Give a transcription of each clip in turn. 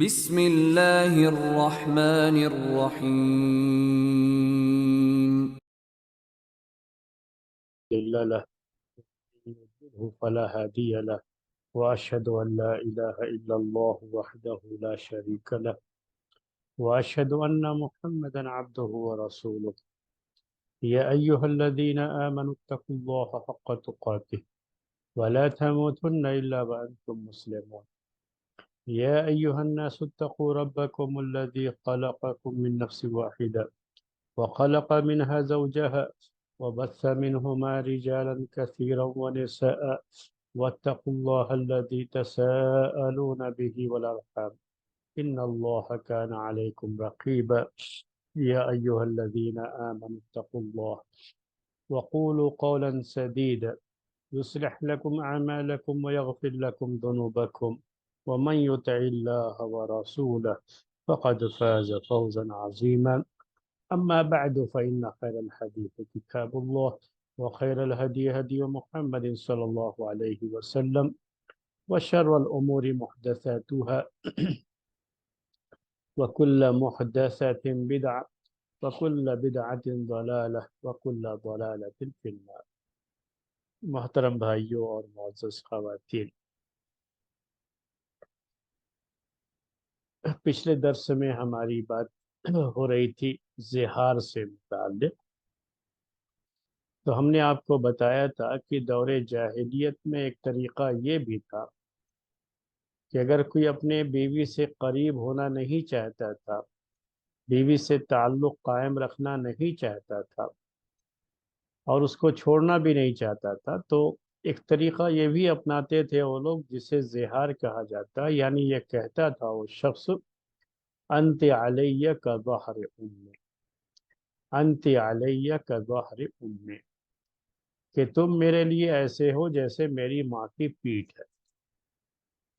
بسم اللہ الرحمن الرحیم. مضل له ومن يضلله فلا هادي له وأشهد أن لا إله إلا الله وحده لا شريك له وأشهد أن محمدا عبده ورسوله يا أيها الذين آمنوا اتقوا الله حق تقاته ولا تموتن إلا وأنتم مسلمون يا أيها الناس اتقوا ربكم الذي خلقكم من نفس واحدة وخلق منها زوجها وبث منهما رجالا كثيرا ونساء واتقوا الله الذي تساءلون به والأرحام إن الله كان عليكم رقيبا يا أيها الذين آمنوا اتقوا الله وقولوا قولا سديدا يصلح لكم أعمالكم ويغفر لكم ذنوبكم ومن يطع الله ورسوله فقد فاز فوزا عظيما أما بعد فإن خير الحديث كتاب الله وخير الهدي هدي محمد صلى الله عليه وسلم وشر الأمور محدثاتها وكل محدثة بدعة وكل بدعة ضلالة وكل ضلالة في النار. محترم بھائیوں اور معزز خواتین، پچھلے درس میں ہماری بات ہو رہی تھی زہار سے متعلق. تو ہم نے آپ کو بتایا تھا کہ دور جاہلیت میں ایک طریقہ یہ بھی تھا کہ اگر کوئی اپنے بیوی سے قریب ہونا نہیں چاہتا تھا، بیوی سے تعلق قائم رکھنا نہیں چاہتا تھا اور اس کو چھوڑنا بھی نہیں چاہتا تھا، تو ایک طریقہ یہ بھی اپناتے تھے وہ لوگ جسے زہار کہا جاتا، یعنی یہ کہتا تھا وہ شخص انت علیہ کا ظہر امی، انت علیہ کا ظہر امی، کہ تم میرے لیے ایسے ہو جیسے میری ماں کی پیٹھ ہے.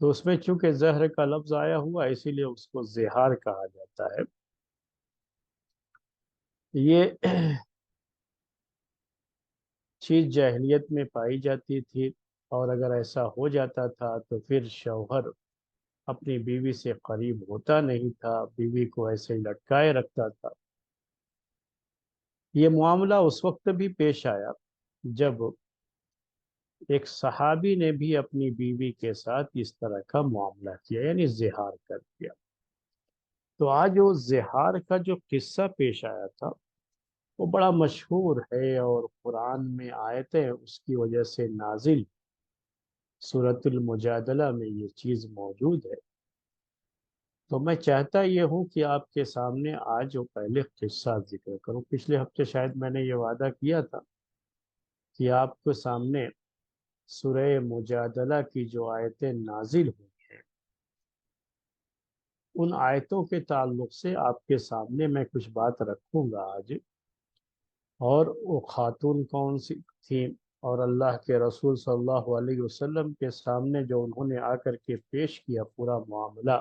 تو اس میں چونکہ زہر کا لفظ آیا ہوا اسی لیے اس کو زہار کہا جاتا ہے. یہ چیز جاہلیت میں پائی جاتی تھی، اور اگر ایسا ہو جاتا تھا تو پھر شوہر اپنی بیوی سے قریب ہوتا نہیں تھا، بیوی کو ایسے ہی لٹکائے رکھتا تھا. یہ معاملہ اس وقت بھی پیش آیا جب ایک صحابی نے بھی اپنی بیوی کے ساتھ اس طرح کا معاملہ کیا، یعنی زہار کر دیا. تو آج وہ زہار کا جو قصہ پیش آیا تھا وہ بڑا مشہور ہے، اور قرآن میں آیتیں اس کی وجہ سے نازل، سورۃ المجادلہ میں یہ چیز موجود ہے. تو میں چاہتا یہ ہوں کہ آپ کے سامنے آج وہ پہلے قصہ ذکر کروں. پچھلے ہفتے شاید میں نے یہ وعدہ کیا تھا کہ آپ کے سامنے سورہ مجادلہ کی جو آیتیں نازل ہوئی ہیں ان آیتوں کے تعلق سے آپ کے سامنے میں کچھ بات رکھوں گا آج. اور وہ خاتون کون سی تھیں، اور اللہ کے رسول صلی اللہ علیہ وسلم کے سامنے جو انہوں نے آ کر کے پیش کیا پورا معاملہ.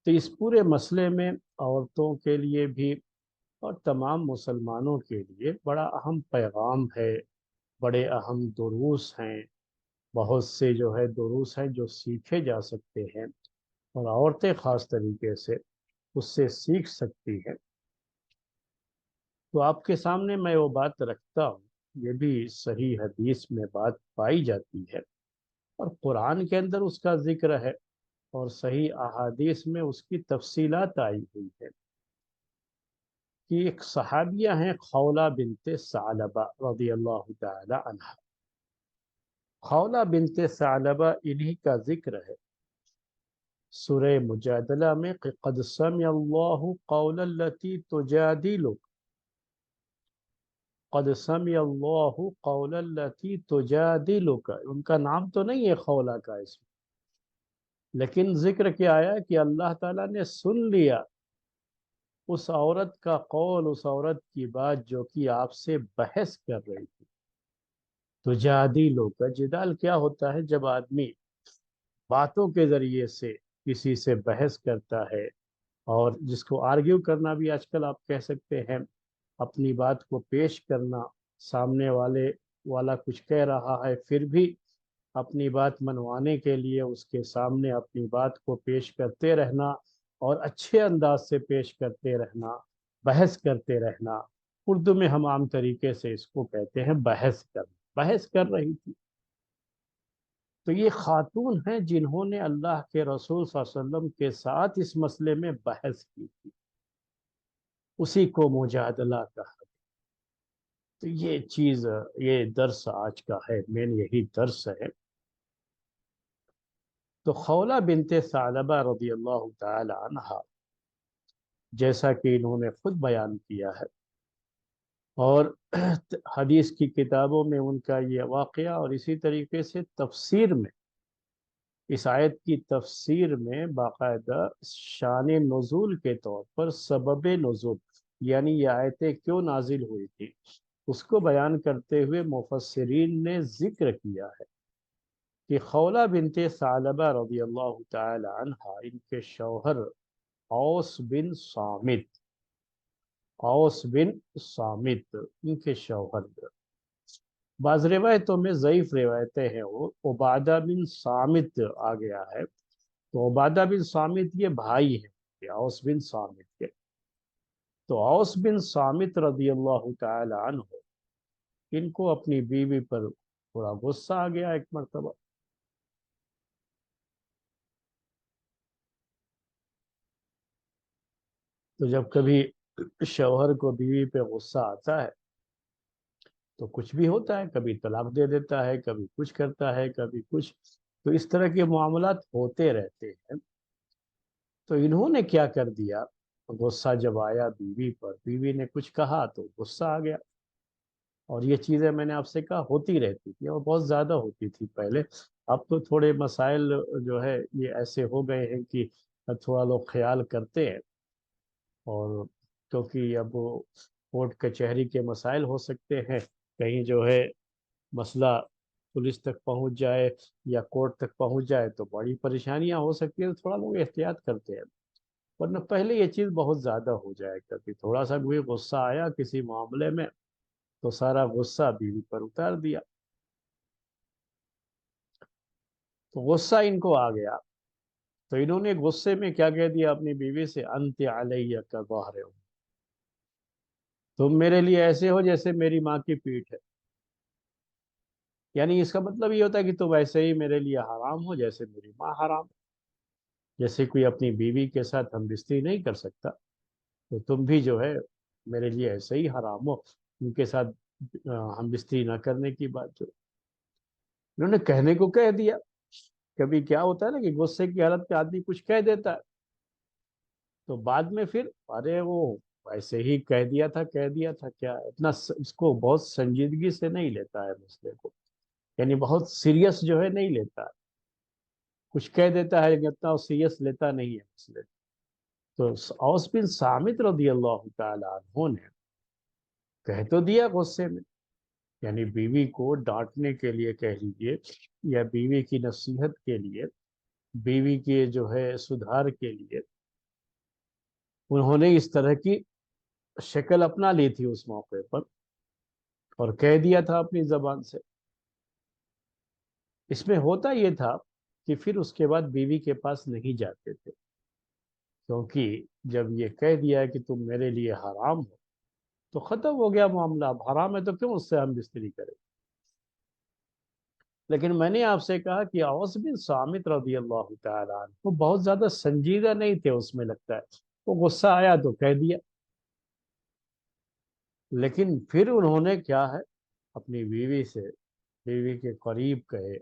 تو اس پورے مسئلے میں عورتوں کے لیے بھی اور تمام مسلمانوں کے لیے بڑا اہم پیغام ہے، بڑے اہم دروس ہیں، بہت سے جو ہے دروس ہیں جو سیکھے جا سکتے ہیں، اور عورتیں خاص طریقے سے اس سے سیکھ سکتی ہیں. تو آپ کے سامنے میں وہ بات رکھتا ہوں، یہ بھی صحیح حدیث میں بات پائی جاتی ہے، اور قرآن کے اندر اس کا ذکر ہے، اور صحیح احادیث میں اس کی تفصیلات آئی ہوئی ہے کہ ایک صحابیہ ہیں خولہ بنت ثعلبہ رضی اللہ تعالی عنہ. خولہ بنت ثعلبہ انہی کا ذکر ہے سورہ مجادلہ میں کہ قد سمع اللہ قول التی تجادلک، قد سمع اللہ قول التی تجادلک. ان کا نام تو نہیں ہے خولہ کا اس میں، لیکن ذکر کیا آیا کہ اللہ تعالیٰ نے سن لیا اس عورت کا قول، اس عورت کی بات جو کہ آپ سے بحث کر رہی تھی. تجادلک، جدال کیا ہوتا ہے؟ جب آدمی باتوں کے ذریعے سے کسی سے بحث کرتا ہے، اور جس کو آرگیو کرنا بھی آج کل آپ کہہ سکتے ہیں، اپنی بات کو پیش کرنا، سامنے والا کچھ کہہ رہا ہے پھر بھی اپنی بات منوانے کے لیے اس کے سامنے اپنی بات کو پیش کرتے رہنا اور اچھے انداز سے پیش کرتے رہنا، بحث کرتے رہنا۔ اردو میں ہم عام طریقے سے اس کو کہتے ہیں بحث کرنا، بحث کر رہی تھی۔ تو یہ خاتون ہیں جنہوں نے اللہ کے رسول صلی اللہ علیہ وسلم کے ساتھ اس مسئلے میں بحث کی تھی، اسی کو مجادلہ کہا۔ تو یہ چیز، یہ درس آج کا ہے، مین یہی درس ہے۔ تو خولہ بنت ثعلبہ رضی اللہ تعالی عنہا، جیسا کہ انہوں نے خود بیان کیا ہے، اور حدیث کی کتابوں میں ان کا یہ واقعہ، اور اسی طریقے سے تفسیر میں، اس آیت کی تفسیر میں باقاعدہ شان نزول کے طور پر سبب نزول، یعنی یہ آیتیں کیوں نازل ہوئی تھی، اس کو بیان کرتے ہوئے مفسرین نے ذکر کیا ہے کہ خولہ بنت ثعلبہ رضی اللہ تعالی عنہا، ان کے شوہر اوس بن صامت، اوس بن صامت ان کے شوہر، بعض روایتوں میں ضعیف روایتیں ہیں، وہ عبادہ بن صامت آ گیا ہے۔ تو عبادہ بن صامت یہ بھائی ہیں اوس بن صامت کے۔ تو اوس بن صامت رضی اللہ تعالی عنہ، ان کو اپنی بیوی پر تھوڑا غصہ آ گیا ایک مرتبہ۔ تو جب کبھی شوہر کو بیوی پہ غصہ آتا ہے تو کچھ بھی ہوتا ہے، کبھی طلاق دے دیتا ہے، کبھی کچھ کرتا ہے، کبھی کچھ، تو اس طرح کے معاملات ہوتے رہتے ہیں۔ تو انہوں نے کیا کر دیا، غصہ جب آیا بیوی پر، بیوی نے کچھ کہا تو غصہ آ گیا۔ اور یہ چیزیں میں نے آپ سے کہا ہوتی رہتی تھی، اور بہت زیادہ ہوتی تھی پہلے۔ اب تو تھوڑے مسائل جو ہے یہ ایسے ہو گئے ہیں کہ تھوڑا لوگ خیال کرتے ہیں، اور کیونکہ اب کورٹ کچہری کے مسائل ہو سکتے ہیں، کہیں جو ہے مسئلہ پولیس تک پہنچ جائے یا کورٹ تک پہنچ جائے تو بڑی پریشانیاں ہو سکتی ہیں، تو تھوڑا لوگ احتیاط کرتے ہیں۔ ورنہ پہلے یہ چیز بہت زیادہ ہو جائے کرتی، تھوڑا سا کوئی غصہ آیا کسی معاملے میں تو سارا غصہ بیوی پر اتار دیا۔ تو غصہ ان کو آ گیا، تو انہوں نے غصے میں کیا کہہ دیا اپنی بیوی سے، انت علیہ کظہر ام، تم میرے لیے ایسے ہو جیسے میری ماں کی پیٹھ ہے۔ یعنی اس کا مطلب یہ ہوتا ہے کہ تم ایسے ہی میرے لیے حرام ہو جیسے میری ماں حرام ہے۔ جیسے کوئی اپنی بیوی کے ساتھ ہم بستری نہیں کر سکتا، تو تم بھی جو ہے میرے لیے ایسے ہی حرام ہو، ان کے ساتھ ہم بستری نہ کرنے کی بات جو انہوں نے کہنے کو کہہ دیا۔ کبھی کیا ہوتا ہے نا کہ غصے کی حالت میں آدمی کچھ کہہ دیتا ہے، تو بعد میں پھر ارے وہ ایسے ہی کہہ دیا تھا، کہہ دیا تھا، کیا اتنا اس کو بہت سنجیدگی سے نہیں لیتا ہے مسئلے کو، یعنی بہت سیریس جو ہے نہیں لیتا ہے، کچھ کہہ دیتا ہے لیکن اتنا سیریس لیتا نہیں ہے مسئلے کو۔ تو اوس بن صامت رضی اللہ تعالی عنہ نے کہہ تو دیا غصے میں، یعنی بیوی کو ڈانٹنے کے لیے کہہ لیجیے، یا بیوی کی نصیحت کے لیے، بیوی کے جو ہے سدھار کے لیے، انہوں نے اس طرح کی شکل اپنا لی تھی اس موقع پر، اور کہہ دیا تھا اپنی زبان سے۔ اس میں ہوتا یہ تھا کہ پھر اس کے بعد بیوی کے پاس نہیں جاتے تھے، کیونکہ جب یہ کہہ دیا کہ تم میرے لیے حرام ہو تو ختم ہو گیا معاملہ، اب حرام ہے تو کیوں اس سے ہم بستری کریں۔ لیکن میں نے آپ سے کہا کہ اوس بن صامت رضی اللہ تعالیٰ عنہ وہ بہت زیادہ سنجیدہ نہیں تھے، اس میں لگتا ہے وہ غصہ آیا تو کہہ دیا، لیکن پھر انہوں نے کیا ہے اپنی بیوی سے، بیوی کے قریب کہے،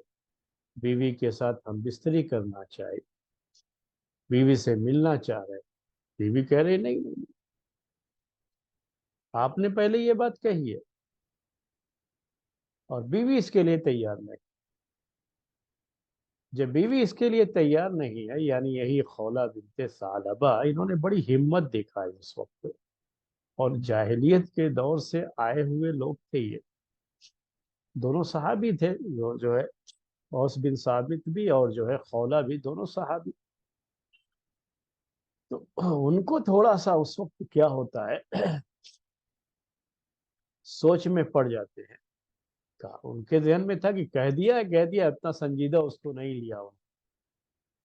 بیوی کے ساتھ ہم بستری کرنا چاہے، بیوی سے ملنا چاہ رہے، بیوی کہہ رہی نہیں نہیں، آپ نے پہلے یہ بات کہی ہے، اور بیوی اس کے لیے تیار نہیں۔ جب بیوی اس کے لیے تیار نہیں ہے، یعنی یہی خولہ بنت ثعلبہ، انہوں نے بڑی ہمت دکھائی اس وقت، اور جاہلیت کے دور سے آئے ہوئے لوگ تھے یہ، دونوں صحابی تھے، جو ہے اوس بن ثابت بھی اور جو ہے خولہ بھی، دونوں صحابی۔ تو ان کو تھوڑا سا اس وقت کیا ہوتا ہے، سوچ میں پڑ جاتے ہیں ان کے ذہن میں تھا کہ کہہ دیا، اتنا سنجیدہ اس کو نہیں لیا ہوا،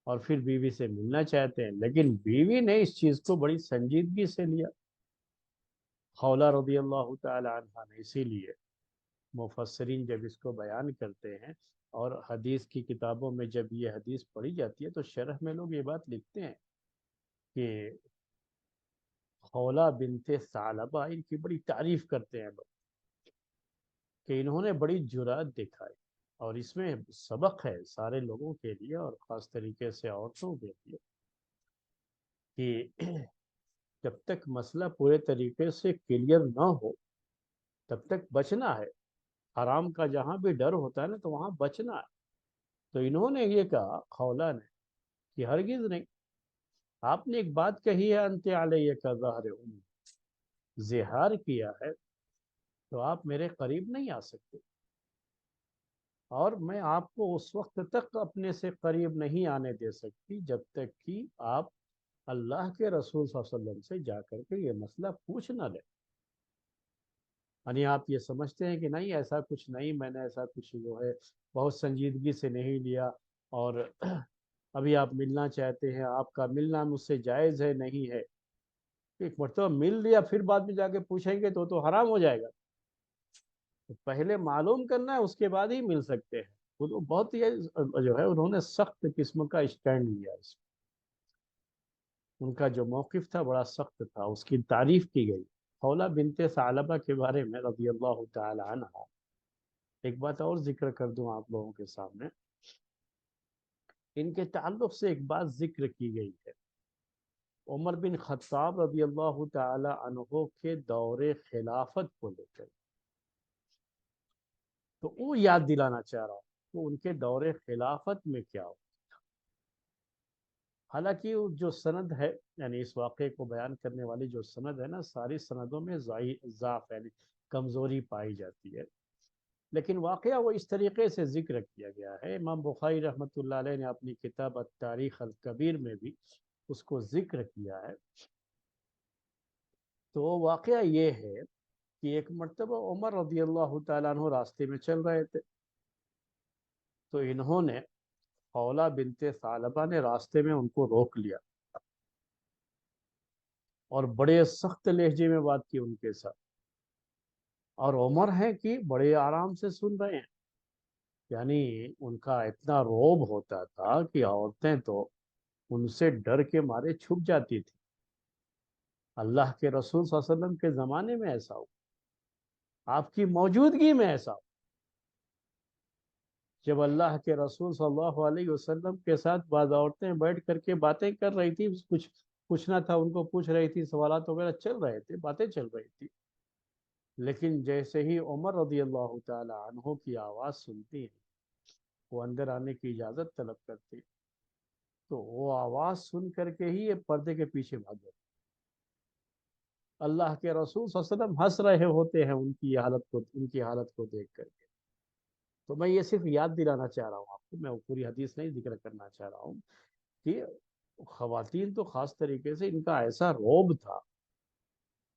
اور پھر بیوی سے ملنا چاہتے ہیں، لیکن بیوی نے اس چیز کو بڑی سنجیدگی سے لیا، خولہ رضی اللہ تعالی عنہ نے۔ اسی لیے مفسرین جب اس کو بیان کرتے ہیں اور حدیث کی کتابوں میں جب یہ حدیث پڑھی جاتی ہے تو شرح میں لوگ یہ بات لکھتے ہیں کہ خولہ بنت ثعلبہ، ان کی بڑی تعریف کرتے ہیں لوگ کہ انہوں نے بڑی جرأت دکھائی، اور اس میں سبق ہے سارے لوگوں کے لیے اور خاص طریقے سے عورتوں کے لیے کہ جب تک مسئلہ پورے طریقے سے کلیئر نہ ہو تب تک بچنا ہے، حرام کا جہاں بھی ڈر ہوتا ہے نا تو وہاں بچنا ہے۔ تو انہوں نے یہ کہا، خولہ نے، کہ ہرگز نہیں، آپ نے ایک بات کہی ہے انت علیہ کا ظہر زہار کیا ہے تو آپ میرے قریب نہیں آ سکتے، اور میں آپ کو اس وقت تک اپنے سے قریب نہیں آنے دے سکتی جب تک کہ آپ اللہ کے رسول صلی اللہ علیہ وسلم سے جا کر کے یہ مسئلہ پوچھ نہ لیں۔ یعنی آپ یہ سمجھتے ہیں کہ نہیں ایسا کچھ نہیں، میں نے ایسا کچھ جو ہے بہت سنجیدگی سے نہیں لیا، اور ابھی آپ ملنا چاہتے ہیں، آپ کا ملنا مجھ سے جائز ہے نہیں ہے، ایک مرتبہ مل لیا پھر بعد میں جا کے پوچھیں گے تو حرام ہو جائے گا، تو پہلے معلوم کرنا ہے اس کے بعد ہی مل سکتے ہیں۔ وہ بہت ہی جو ہے انہوں نے سخت قسم کا اسٹینڈ لیا، ان کا جو موقف تھا بڑا سخت تھا، اس کی تعریف کی گئی۔ خولہ بنت ثعلبہ کے بارے میں رضی اللہ تعالی عنہ ایک بات اور ذکر کر دوں آپ لوگوں کے سامنے، ان کے تعلق سے ایک بات ذکر کی گئی ہے، عمر بن خطاب رضی اللہ تعالی عنہ کے دور خلافت کو لے کر، تو وہ یاد دلانا چاہ رہا ہوں کہ ان کے دور خلافت میں کیا ہو۔ حالانکہ جو سند ہے، یعنی اس واقعے کو بیان کرنے والی جو سند ہے نا، ساری سندوں میں ضعف یعنی کمزوری پائی جاتی ہے، لیکن واقعہ وہ اس طریقے سے ذکر کیا گیا ہے۔ امام بخاری رحمۃ اللہ علیہ نے اپنی کتاب التاریخ الکبیر میں بھی اس کو ذکر کیا ہے۔ تو واقعہ یہ ہے کہ ایک مرتبہ عمر رضی اللہ تعالیٰ عنہ راستے میں چل رہے تھے، تو انہوں نے، خولہ بنت ثعلبہ نے راستے میں ان کو روک لیا اور بڑے سخت لہجے میں بات کی ان کے ساتھ، اور عمر ہے کہ بڑے آرام سے سن رہے ہیں، یعنی ان کا اتنا روب ہوتا تھا کہ عورتیں تو ان سے ڈر کے مارے چھپ جاتی تھی۔ اللہ کے رسول صلی اللہ علیہ وسلم کے زمانے میں ایسا ہو، آپ کی موجودگی میں ایسا ہو، جب اللہ کے رسول صلی اللہ علیہ وسلم کے ساتھ بعض عورتیں بیٹھ کر کے باتیں کر رہی تھی، کچھ پوچھنا تھا ان کو پوچھ رہی تھی، سوالات وغیرہ چل رہے تھے، باتیں چل رہی تھی، لیکن جیسے ہی عمر رضی اللہ تعالی عنہ کی آواز سنتی ہیں، وہ اندر آنے کی اجازت طلب کرتی، تو وہ آواز سن کر کے ہی یہ پردے کے پیچھے بھاگ گئے۔ اللہ کے رسول صلی اللہ علیہ وسلم ہنس رہے ہوتے ہیں ان کی حالت کو دیکھ کر کے۔ تو میں یہ صرف یاد دلانا چاہ رہا ہوں آپ کو، میں وہ پوری حدیث نہیں ذکر کرنا چاہ رہا ہوں، کہ خواتین تو خاص طریقے سے ان کا ایسا روب تھا،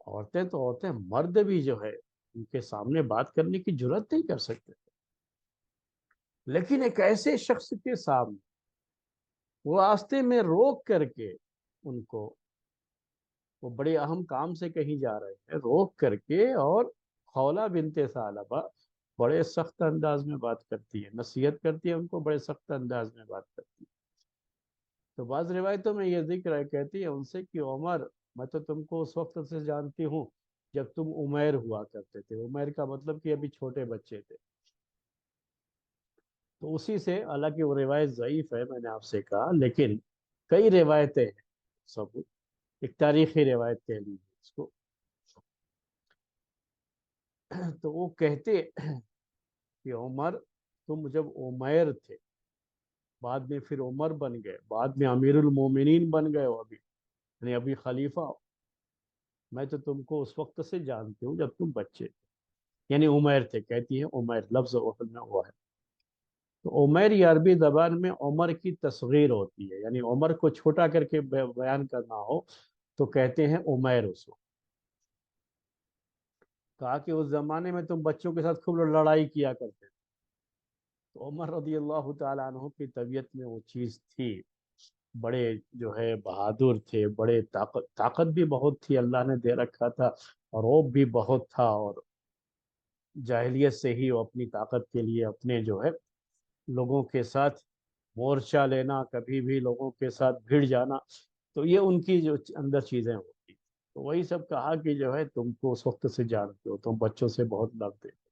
عورتیں مرد بھی جو ہے ان کے سامنے بات کرنے کی جرات نہیں کر سکتے، لیکن ایک ایسے شخص کے سامنے وہ راستے میں روک کر کے ان کو، وہ بڑے اہم کام سے کہیں جا رہے ہیں، روک کر کے، اور خولہ بنت ثعلبہ بڑے سخت انداز میں بات کرتی ہے، نصیحت کرتی ہے ان کو، بڑے سخت انداز میں بات کرتی ہے۔ تو بعض روایتوں میں یہ ذکر ہے، کہتی ہے ان سے کہ عمر، میں تو تم کو اس وقت سے جانتی ہوں جب تم عمیر ہوا کرتے تھے، عمیر کا مطلب کہ ابھی چھوٹے بچے تھے، تو اسی سے، حالانکہ وہ روایت ضعیف ہے میں نے آپ سے کہا، لیکن کئی روایتیں ہیں، سب ایک تاریخی روایت کہہ لیجیے اس کو، تو وہ کہتے کہ عمر، تم جب عمیر تھے، بعد میں پھر عمر بن گئے، بعد میں امیر المومنین بن گئے ہو، یعنی ابھی خلیفہ ہو، میں تو تم کو اس وقت سے جانتی ہوں جب تم بچے تھے، یعنی عمیر تھے، کہتی ہیں عمیر، لفظ اصل میں ہوا ہے۔ تو عمیر یہ عربی زبان میں عمر کی تصغیر ہوتی ہے، یعنی عمر کو چھوٹا کر کے بیان کرنا ہو تو کہتے ہیں عمیر اس وقت۔ کہا کہ اس زمانے میں تم بچوں کے ساتھ خوب لڑائی کیا کرتے تھے۔ تو عمر رضی اللہ تعالیٰ عنہ کی طبیعت میں وہ چیز تھی، بڑے جو ہے بہادر تھے، بڑے طاقت بھی بہت تھی اللہ نے دے رکھا تھا، اور رعب بھی بہت تھا، اور جاہلیت سے ہی وہ اپنی طاقت کے لیے اپنے جو ہے لوگوں کے ساتھ مورچہ لینا، کبھی بھی لوگوں کے ساتھ بھیڑ جانا، تو یہ ان کی جو اندر چیزیں ہوتی، تو وہی سب کہا کہ جو ہے تم کو اس وقت سے جانتے ہو، تم بچوں سے بہت لڑتے ہو۔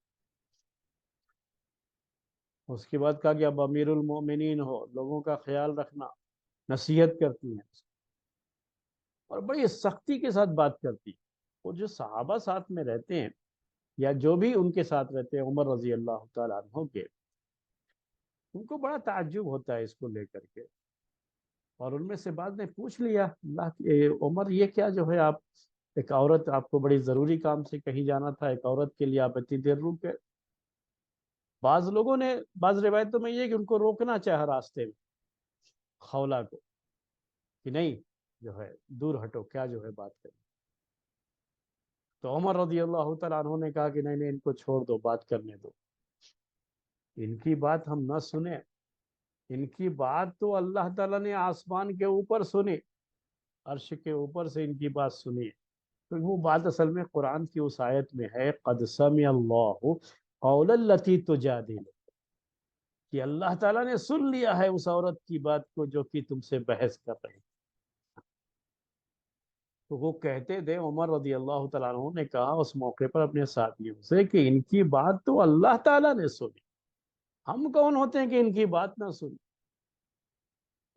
اس کے بعد کہا کہ اب امیر المومنین ہو، لوگوں کا خیال رکھنا، نصیحت کرتی ہیں اور بڑی سختی کے ساتھ بات کرتی ہیں۔ وہ جو صحابہ ساتھ میں رہتے ہیں یا جو بھی ان کے ساتھ رہتے ہیں عمر رضی اللہ تعالیٰ عنہ کے، ان کو بڑا تعجب ہوتا ہے اس کو لے کر کے، اور ان میں سے بعض نے پوچھ لیا اللہ کے عمر یہ کیا جو ہے آپ، ایک عورت، آپ کو بڑی ضروری کام سے کہیں جانا تھا، ایک عورت کے لیے آپ اتنی دیر رک گئے۔ بعض لوگوں نے، بعض روایتوں میں یہ کہ ان کو روکنا چاہا راستے میں، خولہ کو، کہ نہیں جو ہے دور ہٹو، کیا جو ہے بات کریں۔ تو عمر رضی اللہ تعالیٰ عنہ نے کہا کہ نہیں نہیں، ان کو چھوڑ دو، بات کرنے دو، ان کی بات ہم نہ سنیں، ان کی بات تو اللہ تعالیٰ نے آسمان کے اوپر سنی، عرش کے اوپر سے ان کی بات سنی، تو وہ بات اصل میں قرآن کی اس آیت میں ہے، قد سمع اللہ قول التی تجادل، کہ اللہ تعالیٰ نے سن لیا ہے اس عورت کی بات کو جو کہ تم سے بحث کر رہی۔ تو وہ کہتے تھے، عمر رضی اللہ تعالیٰ عنہ نے کہا اس موقع پر اپنے ساتھیوں سے کہ ان کی بات تو اللہ تعالیٰ نے سنی، ہم کون ہوتے ہیں کہ ان کی بات نہ سنی؟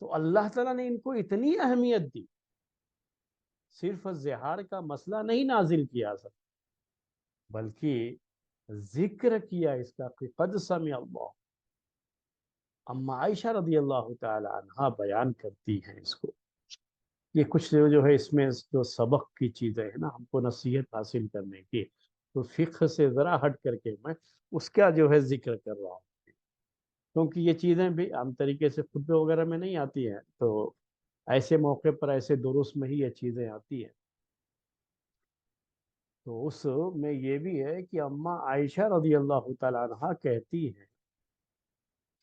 تو اللہ تعالیٰ نے ان کو اتنی اہمیت دی، صرف زہار کا مسئلہ نہیں نازل کیا سر، بلکہ ذکر کیا اس کا کہ قد سمع اللہ۔ اما عائشہ رضی اللہ تعالی عنہا بیان کرتی ہیں اس کو، یہ کچھ جو ہے اس میں جو سبق کی چیزیں ہیں نا، ہم کو نصیحت حاصل کرنے کی، تو فقہ سے ذرا ہٹ کر کے میں اس کا جو ہے ذکر کر رہا ہوں، کیونکہ یہ چیزیں بھی عام طریقے سے خطبے وغیرہ میں نہیں آتی ہیں، تو ایسے موقع پر ایسے دروس میں ہی یہ چیزیں آتی ہیں۔ تو اس میں یہ بھی ہے کہ اما عائشہ رضی اللہ تعالیٰ عنہ کہتی ہیں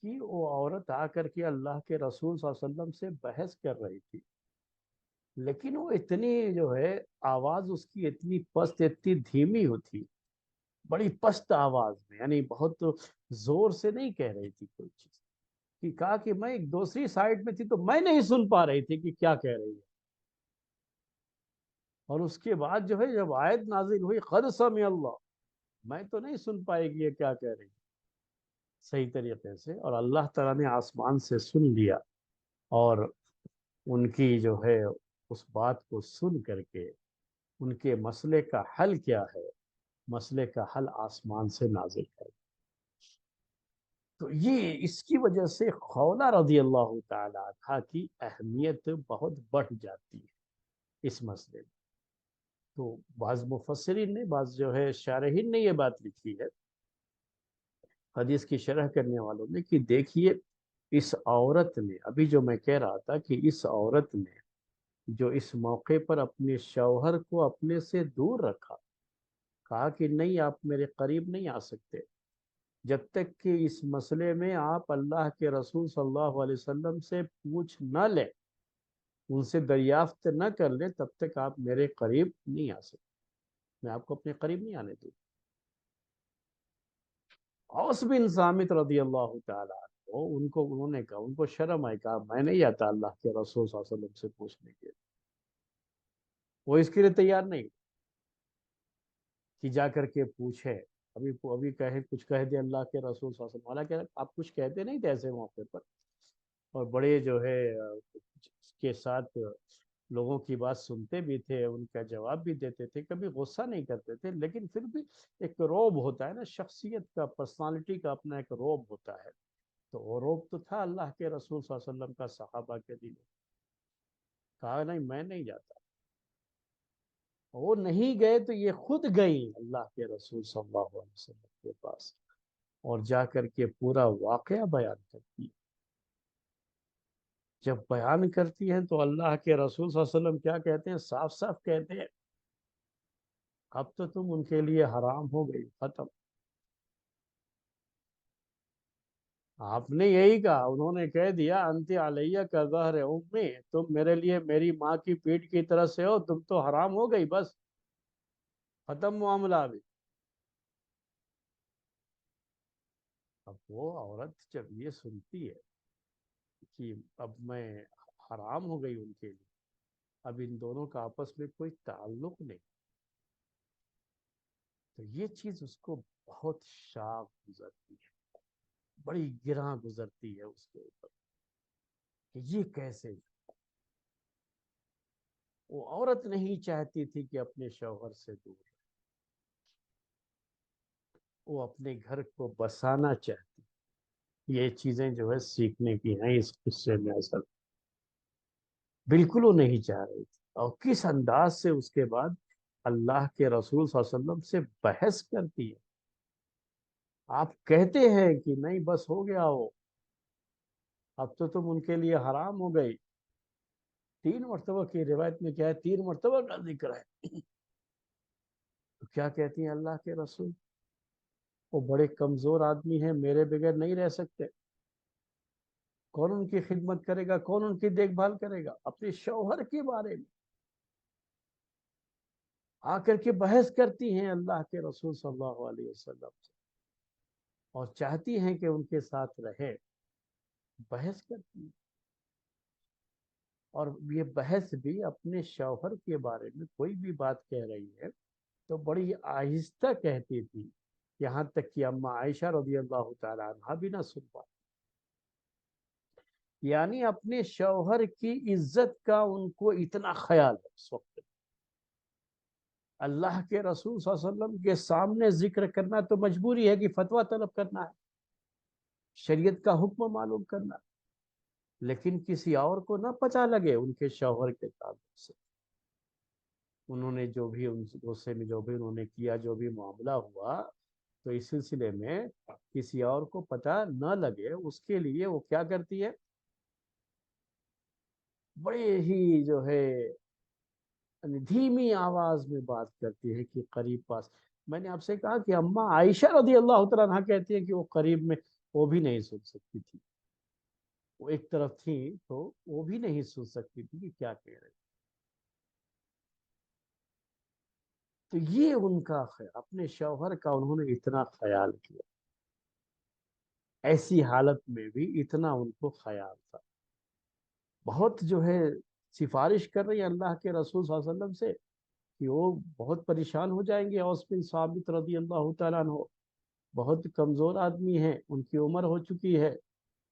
کہ وہ عورت آ کر کے اللہ کے رسول صلی اللہ علیہ وسلم سے بحث کر رہی تھی، لیکن وہ اتنی جو ہے آواز اس کی اتنی پست، اتنی دھیمی ہوتی، بڑی پست آواز میں، یعنی بہت زور سے نہیں کہہ رہی تھی کوئی چیز، کہ کہا کہ میں ایک دوسری سائڈ میں تھی تو میں نہیں سن پا رہی تھی کہ کیا کہہ رہی ہے، اور اس کے بعد جو ہے جب آیت نازل ہوئی قد سمع اللہ، میں تو نہیں سن پائے گی یہ کیا کہہ رہی ہے صحیح طریقے سے، اور اللہ تعالیٰ نے آسمان سے سن لیا، اور ان کی جو ہے اس بات کو سن کر کے ان کے مسئلے کا حل کیا ہے، مسئلے کا حل آسمان سے نازل ہے۔ تو یہ اس کی وجہ سے خولہ رضی اللہ تعالی عنہ کی اہمیت بہت بڑھ جاتی ہے اس مسئلے میں۔ تو بعض مفسرین نے، بعض جو ہے شارحین نے یہ بات لکھی ہے حدیث کی شرح کرنے والوں نے، کہ دیکھیے اس عورت نے، ابھی جو میں کہہ رہا تھا کہ اس عورت نے جو اس موقع پر اپنے شوہر کو اپنے سے دور رکھا، کہا کہ نہیں آپ میرے قریب نہیں آ سکتے جب تک کہ اس مسئلے میں آپ اللہ کے رسول صلی اللہ علیہ وسلم سے پوچھ نہ لیں، ان سے دریافت نہ کر لیں، تب تک آپ میرے قریب نہیں آ سکتے، میں آپ کو اپنے قریب نہیں آنے دوں۔ اوس بن صامت رضی اللہ تعالیٰ عنہ، ان کو انہوں نے کہا، ان کو شرم آئی، کہا میں نہیں آتا اللہ کے رسول صلی اللہ علیہ وسلم سے پوچھنے کے، وہ اس کے لیے تیار نہیں کہ جا کر کے پوچھے، ابھی کہے کچھ کہہ دے اللہ کے رسول صلی اللہ علیہ وسلم، حالانکہ آپ کچھ کہتے نہیں تھے ایسے موقع پر، اور بڑے جو ہے اس کے ساتھ لوگوں کی بات سنتے بھی تھے، ان کا جواب بھی دیتے تھے، کبھی غصہ نہیں کرتے تھے، لیکن پھر بھی ایک روب ہوتا ہے نا، شخصیت کا، پرسنالٹی کا اپنا ایک روب ہوتا ہے، تو وہ روب تو تھا اللہ کے رسول صلی اللہ علیہ وسلم کا صحابہ کے دلوں، کہا نہیں میں نہیں جاتا، وہ نہیں گئے تو یہ خود گئی اللہ کے رسول صلی اللہ علیہ وسلم کے پاس، اور جا کر کے پورا واقعہ بیان کرتی ہے۔ جب بیان کرتی ہیں تو اللہ کے رسول صلی اللہ علیہ وسلم کیا کہتے ہیں، صاف صاف کہتے ہیں، اب تو تم ان کے لیے حرام ہو گئی، ختم۔ آپ نے یہی کہا، انہوں نے کہہ دیا انتی علیہ کا ظہر امی، تم میرے لیے میری ماں کی پیٹھ کی طرح سے ہو، تم تو حرام ہو گئی، بس ختم معاملہ بھی۔ اب وہ عورت جب یہ سنتی ہے کہ اب میں حرام ہو گئی ان کے لیے، اب ان دونوں کا آپس میں کوئی تعلق نہیں، تو یہ چیز اس کو بہت شاق گزرتی ہے، بڑی گراں گزرتی ہے اس کے اوپر کہ یہ کیسے۔ وہ عورت نہیں چاہتی تھی کہ اپنے شوہر سے دور رہے، وہ اپنے گھر کو بسانا چاہتی۔ یہ چیزیں جو ہے سیکھنے کی ہیں اس قصے میں، اصل بالکل وہ نہیں چاہ رہی تھی، اور کس انداز سے اس کے بعد اللہ کے رسول صلی اللہ علیہ وسلم سے بحث کرتی ہے۔ آپ کہتے ہیں کہ نہیں بس ہو گیا ہو، اب تو تم ان کے لیے حرام ہو گئی۔ 3 مرتبہ کی روایت میں کیا ہے، 3 مرتبہ کا ذکر ہے۔ تو کیا کہتی ہیں اللہ کے رسول، وہ بڑے کمزور آدمی ہیں، میرے بغیر نہیں رہ سکتے، کون ان کی خدمت کرے گا، کون ان کی دیکھ بھال کرے گا؟ اپنے شوہر کے بارے میں آ کر کے بحث کرتی ہیں اللہ کے رسول صلی اللہ علیہ وسلم سے، اور چاہتی ہیں کہ ان کے ساتھ رہے، بحث کرتی ہیں۔ اور یہ بحث بھی اپنے شوہر کے بارے میں کوئی بھی بات کہہ رہی ہے تو بڑی آہستہ کہتی تھی، یہاں تک کہ اما عائشہ رضی اللہ تعالی عنہا بھی نہ سن پائی۔ یعنی اپنے شوہر کی عزت کا ان کو اتنا خیال ہے اس وقت، اللہ کے رسول صلی اللہ علیہ وسلم کے سامنے ذکر کرنا تو مجبوری ہے کہ فتویٰ طلب کرنا ہے، شریعت کا حکم معلوم کرنا، لیکن کسی اور کو نہ پتہ لگے ان کے شوہر کے تعلق سے انہوں نے جو بھی ان غصے میں جو بھی انہوں نے کیا، جو بھی معاملہ ہوا، تو اس سلسلے میں کسی اور کو پتہ نہ لگے، اس کے لیے وہ کیا کرتی ہے، بڑے ہی جو ہے دھیمی آواز میں بات کرتی ہے کہ قریب پاس۔ میں نے آپ سے کہا کہ اما عائشہ رضی اللہ تعالیٰ عنہ کہتی ہیں کہ وہ قریب میں وہ بھی نہیں سن سکتی تھی، وہ ایک طرف تھی تو وہ بھی نہیں سن سکتی تھی کہ کیا کہہ رہے۔ تو یہ ان کا خیال، اپنے شوہر کا انہوں نے اتنا خیال کیا، ایسی حالت میں بھی اتنا ان کو خیال تھا، بہت جو ہے سفارش کر رہی ہیں اللہ کے رسول صلی اللہ علیہ وسلم سے کہ وہ بہت پریشان ہو جائیں گے، اوس بن ثابت رضی اللہ تعالیٰ عنہ بہت کمزور آدمی ہیں، ان کی عمر ہو چکی ہے،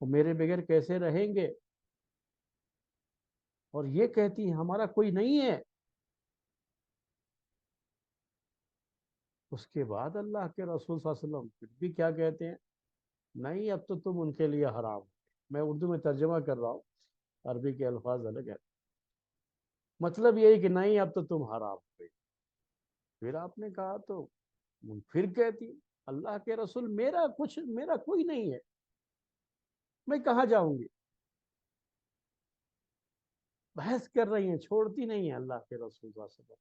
وہ میرے بغیر کیسے رہیں گے؟ اور یہ کہتی ہیں ہمارا کوئی نہیں ہے۔ اس کے بعد اللہ کے رسول صلی اللہ علیہ وسلم پھر بھی کیا کہتے ہیں، نہیں اب تو تم ان کے لیے حرام ہو۔ میں اردو میں ترجمہ کر رہا ہوں، عربی کے الفاظ الگ ہیں، مطلب یہی کہ نہیں اب تو تم حرام ہو گئی۔ پھر آپ نے کہا تو پھر کہتی اللہ کے رسول میرا کوئی نہیں ہے، میں کہاں جاؤں گی؟ بحث کر رہی ہیں، چھوڑتی نہیں ہیں اللہ کے رسول صلی اللہ علیہ وسلم۔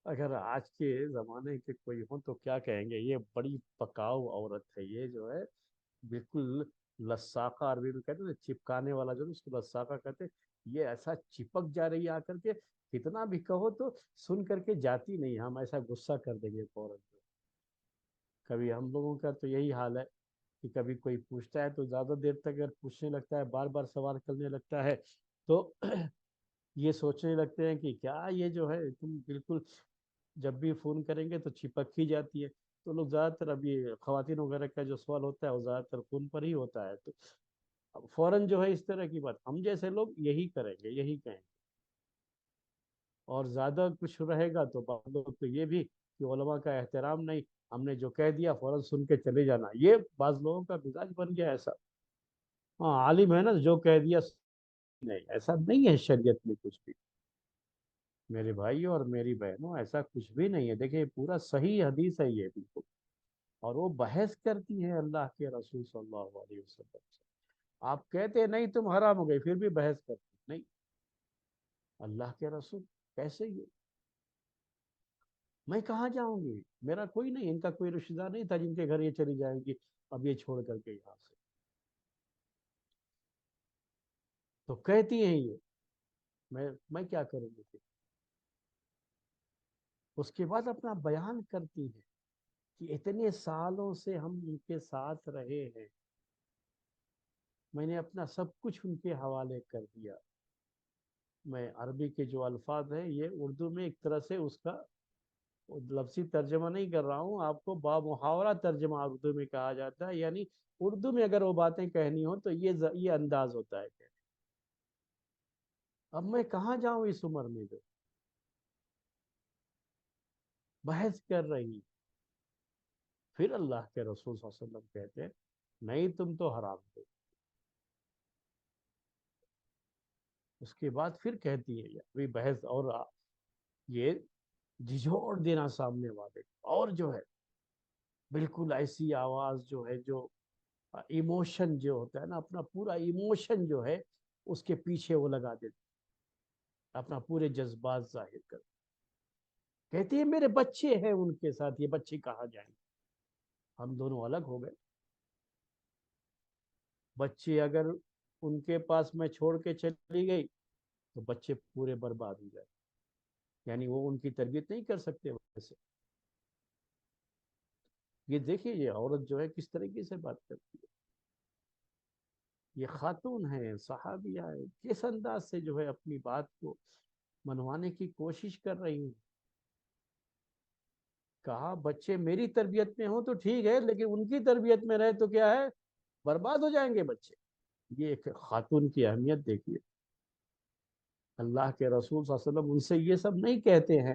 اگر آج کے زمانے کے کوئی ہوں تو کیا کہیں گے، یہ بڑی پکاؤ عورت ہے، یہ جو ہے بالکل لساقہ، عربی میں کہتے ہیں چپکانے والا، جو اس کو لساقہ کہتے ہیں، یہ ایسا چپک جا رہی ہے آ کر کے، کتنا بھی کہو تو سن کر کے جاتی نہیں، ہم ایسا غصہ کر دیں گے فوراً۔ کبھی ہم لوگوں کا تو یہی حال ہے کہ کبھی کوئی پوچھتا ہے تو زیادہ دیر تک اگر پوچھنے لگتا ہے، بار بار سوال کرنے لگتا ہے، تو یہ سوچنے لگتے ہیں کہ کیا یہ جو ہے تم بالکل جب بھی فون کریں گے تو چپک ہی جاتی ہے۔ تو لوگ زیادہ تر اب یہ خواتین وغیرہ کا جو سوال ہوتا ہے وہ زیادہ تر فون پر ہی ہوتا ہے، تو فوراً جو ہے اس طرح کی بات ہم جیسے لوگ یہی کریں گے، یہی کہیں گے۔ اور زیادہ کچھ رہے گا تو بعض لوگ تو یہ بھی کہ علماء کا احترام نہیں، ہم نے جو کہہ دیا فوراً سن کے چلے جانا، یہ بعض لوگوں کا مزاج بن گیا ایسا۔ ہاں عالم ہے نا، جو کہہ دیا نہیں، ایسا نہیں ہے شریعت میں کچھ بھی، میرے بھائیوں اور میری بہنوں، ایسا کچھ بھی نہیں ہے۔ دیکھیں پورا صحیح حدیث ہے یہ بالکل، اور وہ بحث کرتی ہے اللہ کے رسول صلی اللہ علیہ وسلم سے۔ آپ کہتے ہیں نہیں تم حرام ہو گئی، پھر بھی بحث کرتے نہیں، اللہ کے رسول کیسے یہ؟ میں کہاں جاؤں گی، میرا کوئی نہیں، ان کا کوئی رشتہ دار نہیں تھا جن کے گھر یہ چلی جائیں گی اب یہ چھوڑ کر کے یہاں سے. تو کہتی ہیں یہ میں کیا کروں گی پھر. اس کے بعد اپنا بیان کرتی ہیں کہ اتنے سالوں سے ہم ان کے ساتھ رہے ہیں، میں نے اپنا سب کچھ ان کے حوالے کر دیا. میں عربی کے جو الفاظ ہیں یہ اردو میں ایک طرح سے اس کا لفظی ترجمہ نہیں کر رہا ہوں، آپ کو بامحاورہ ترجمہ اردو میں کہا جاتا ہے. یعنی اردو میں اگر وہ باتیں کہنی ہو تو یہ انداز ہوتا ہے. اب میں کہاں جاؤں اس عمر میں جو بحث کر رہی. پھر اللہ کے رسول صلی اللہ علیہ وسلم کہتے ہیں نہیں تم تو حرام ہو. اس کے بعد پھر کہتی ہے ابھی بحث اور یہ جھجھوڑ دینا سامنے والے، اور جو ہے بالکل ایسی آواز جو ہے جو ایموشن جو ہوتا ہے نا، اپنا پورا ایموشن جو ہے اس کے پیچھے وہ لگا دیتے، اپنا پورے جذبات ظاہر کر. کہتی ہے میرے بچے ہیں ان کے ساتھ، یہ بچے کہاں جائیں گے، ہم دونوں الگ ہو گئے. بچے اگر ان کے پاس میں چھوڑ کے چلی گئی تو بچے پورے برباد ہو جائے، یعنی وہ ان کی تربیت نہیں کر سکتے ویسے. یہ دیکھیے یہ عورت جو ہے کس طریقے سے بات کرتی ہے. یہ خاتون ہے، صحابیہ ہے، کس انداز سے جو ہے اپنی بات کو منوانے کی کوشش کر رہی ہیں. کہا بچے میری تربیت میں ہوں تو ٹھیک ہے، لیکن ان کی تربیت میں رہے تو کیا ہے، برباد ہو جائیں گے بچے. یہ ایک خاتون کی اہمیت دیکھیے. اللہ کے رسول صلی اللہ علیہ وسلم ان سے یہ سب نہیں کہتے ہیں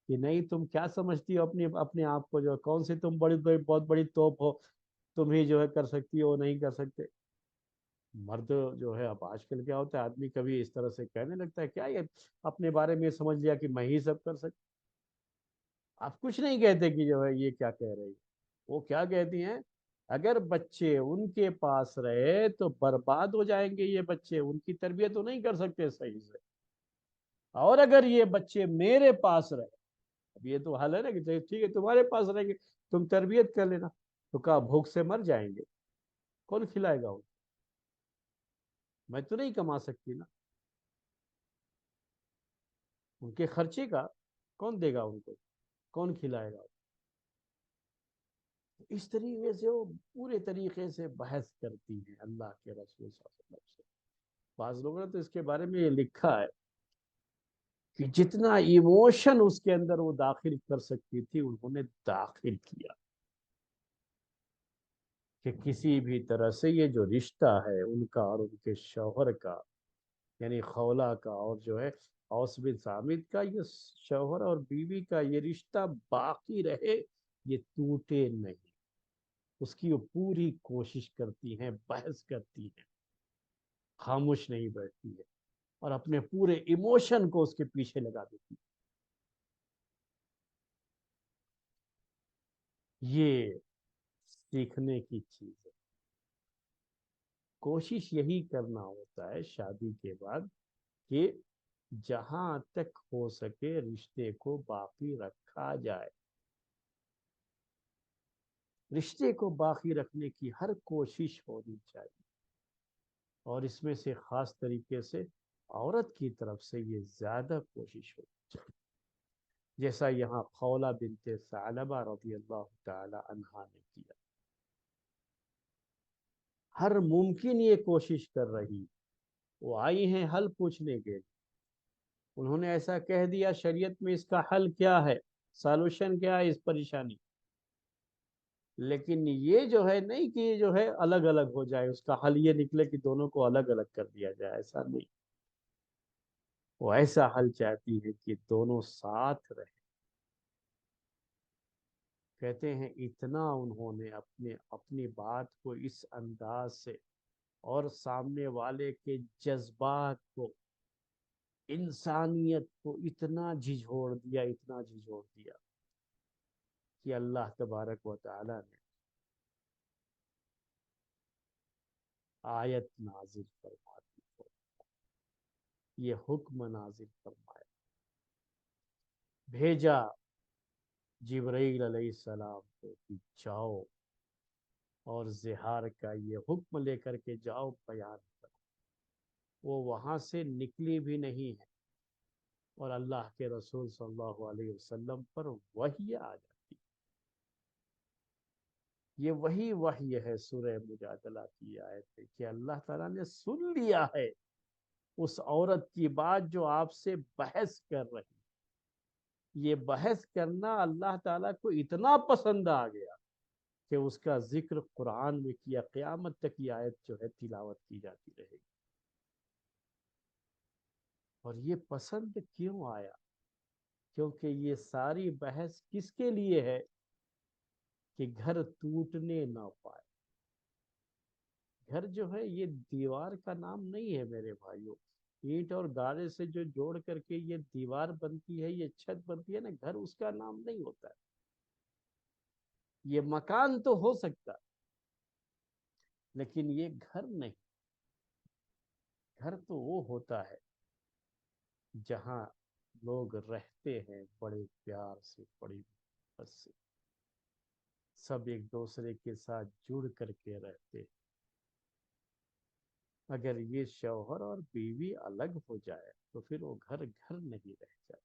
کہ نہیں تم کیا سمجھتی ہو اپنے آپ کو، جو کون سی تم بہت بڑی توپ ہو، تم ہی جو ہے کر سکتی ہو نہیں کر سکتے. مرد جو ہے اب آج کل کیا ہوتا ہے، آدمی کبھی اس طرح سے کہنے لگتا ہے کیا یہ اپنے بارے میں سمجھ لیا کہ میں ہی سب کر سکتا. آپ کچھ نہیں کہتے کہ جو ہے یہ کیا کہہ رہی ہے. وہ کیا کہتی ہیں، اگر بچے ان کے پاس رہے تو برباد ہو جائیں گے یہ بچے، ان کی تربیت تو نہیں کر سکتے صحیح سے. اور اگر یہ بچے میرے پاس رہے، اب یہ تو حل ہے نا کہ ٹھیک ہے تمہارے پاس رہیں گے، تم تربیت کر لینا. تو کہا بھوک سے مر جائیں گے، کون کھلائے گا ان کو؟ میں تو نہیں کما سکتی نا، ان کے خرچے کا کون دے گا ان کو، کون کھلائے گا. اس طریقے سے وہ پورے طریقے سے بحث کرتی ہیں اللہ کے رسول صلی اللہ علیہ وسلم سے. بعض لوگوں نے تو اس کے بارے میں یہ لکھا ہے کہ جتنا ایموشن اس کے اندر وہ داخل کر سکتی تھی انہوں نے داخل کیا، کہ کسی بھی طرح سے یہ جو رشتہ ہے ان کا اور ان کے شوہر کا، یعنی خولہ کا اور جو ہے اوس بن ثابت کا، یہ شوہر اور بیوی کا یہ رشتہ باقی رہے، یہ ٹوٹے نہیں. اس کی وہ پوری کوشش کرتی ہیں، بحث کرتی ہیں، خاموش نہیں بیٹھتی ہے، اور اپنے پورے ایموشن کو اس کے پیچھے لگا دیتی ہے. یہ سیکھنے کی چیز ہے. کوشش یہی کرنا ہوتا ہے شادی کے بعد کہ جہاں تک ہو سکے رشتے کو باقی رکھا جائے. رشتے کو باقی رکھنے کی ہر کوشش ہونی چاہیے، اور اس میں سے خاص طریقے سے عورت کی طرف سے یہ زیادہ کوشش ہونی چاہیے، جیسا یہاں خولہ بنت ثعلبہ رضی اللہ تعالی عنہا نے کیا. ہر ممکن یہ کوشش کر رہی، وہ آئی ہیں حل پوچھنے کے، انہوں نے ایسا کہہ دیا شریعت میں اس کا حل کیا ہے، سالوشن کیا ہے اس پریشانی. لیکن یہ جو ہے نہیں کہ جو ہے الگ الگ ہو جائے، اس کا حل یہ نکلے کہ دونوں کو الگ الگ کر دیا جائے، ایسا نہیں. وہ ایسا حل چاہتی ہے کہ دونوں ساتھ رہیں. کہتے ہیں اتنا انہوں نے اپنی بات کو اس انداز سے اور سامنے والے کے جذبات کو، انسانیت کو اتنا جھجھوڑ دیا، اتنا جھجھوڑ دیا کہ اللہ تبارک و تعالی نے آیت نازل فرما دی، یہ حکم نازل فرمایا، بھیجا جبرائیل علیہ السلام کو کہ جاؤ اور زہار کا یہ حکم لے کر کے جاؤ، بیان کرو۔ وہ وہاں سے نکلی بھی نہیں ہے اور اللہ کے رسول صلی اللہ علیہ وسلم پر وحی آ جاتی۔ یہ وہی وحی ہے سورہ مجادلہ کی آیت ہے کہ اللہ تعالیٰ نے سن لیا ہے اس عورت کی بات جو آپ سے بحث کر رہی۔ یہ بحث کرنا اللہ تعالیٰ کو اتنا پسند آ گیا کہ اس کا ذکر قرآن میں کیا، قیامت تک یہ آیت جو ہے تلاوت کی جاتی رہے گی۔ اور یہ پسند کیوں آیا؟ کیونکہ یہ ساری بحث کس کے لیے ہے؟ کہ گھر ٹوٹنے نہ پائے۔ گھر جو ہے یہ دیوار کا نام نہیں ہے میرے بھائیوں۔ اینٹ اور گارے سے جو جوڑ کر کے یہ دیوار بنتی ہے، یہ چھت بنتی ہے نا، گھر اس کا نام نہیں ہوتا ہے۔ یہ مکان تو ہو سکتا ہے لیکن یہ گھر نہیں۔ گھر تو وہ ہوتا ہے جہاں لوگ رہتے ہیں بڑے پیار سے، بڑی محبت سے، سب ایک دوسرے کے ساتھ جڑ کر کے رہتے ہیں۔ اگر یہ شوہر اور بیوی الگ ہو جائے تو پھر وہ گھر گھر نہیں رہ جائے۔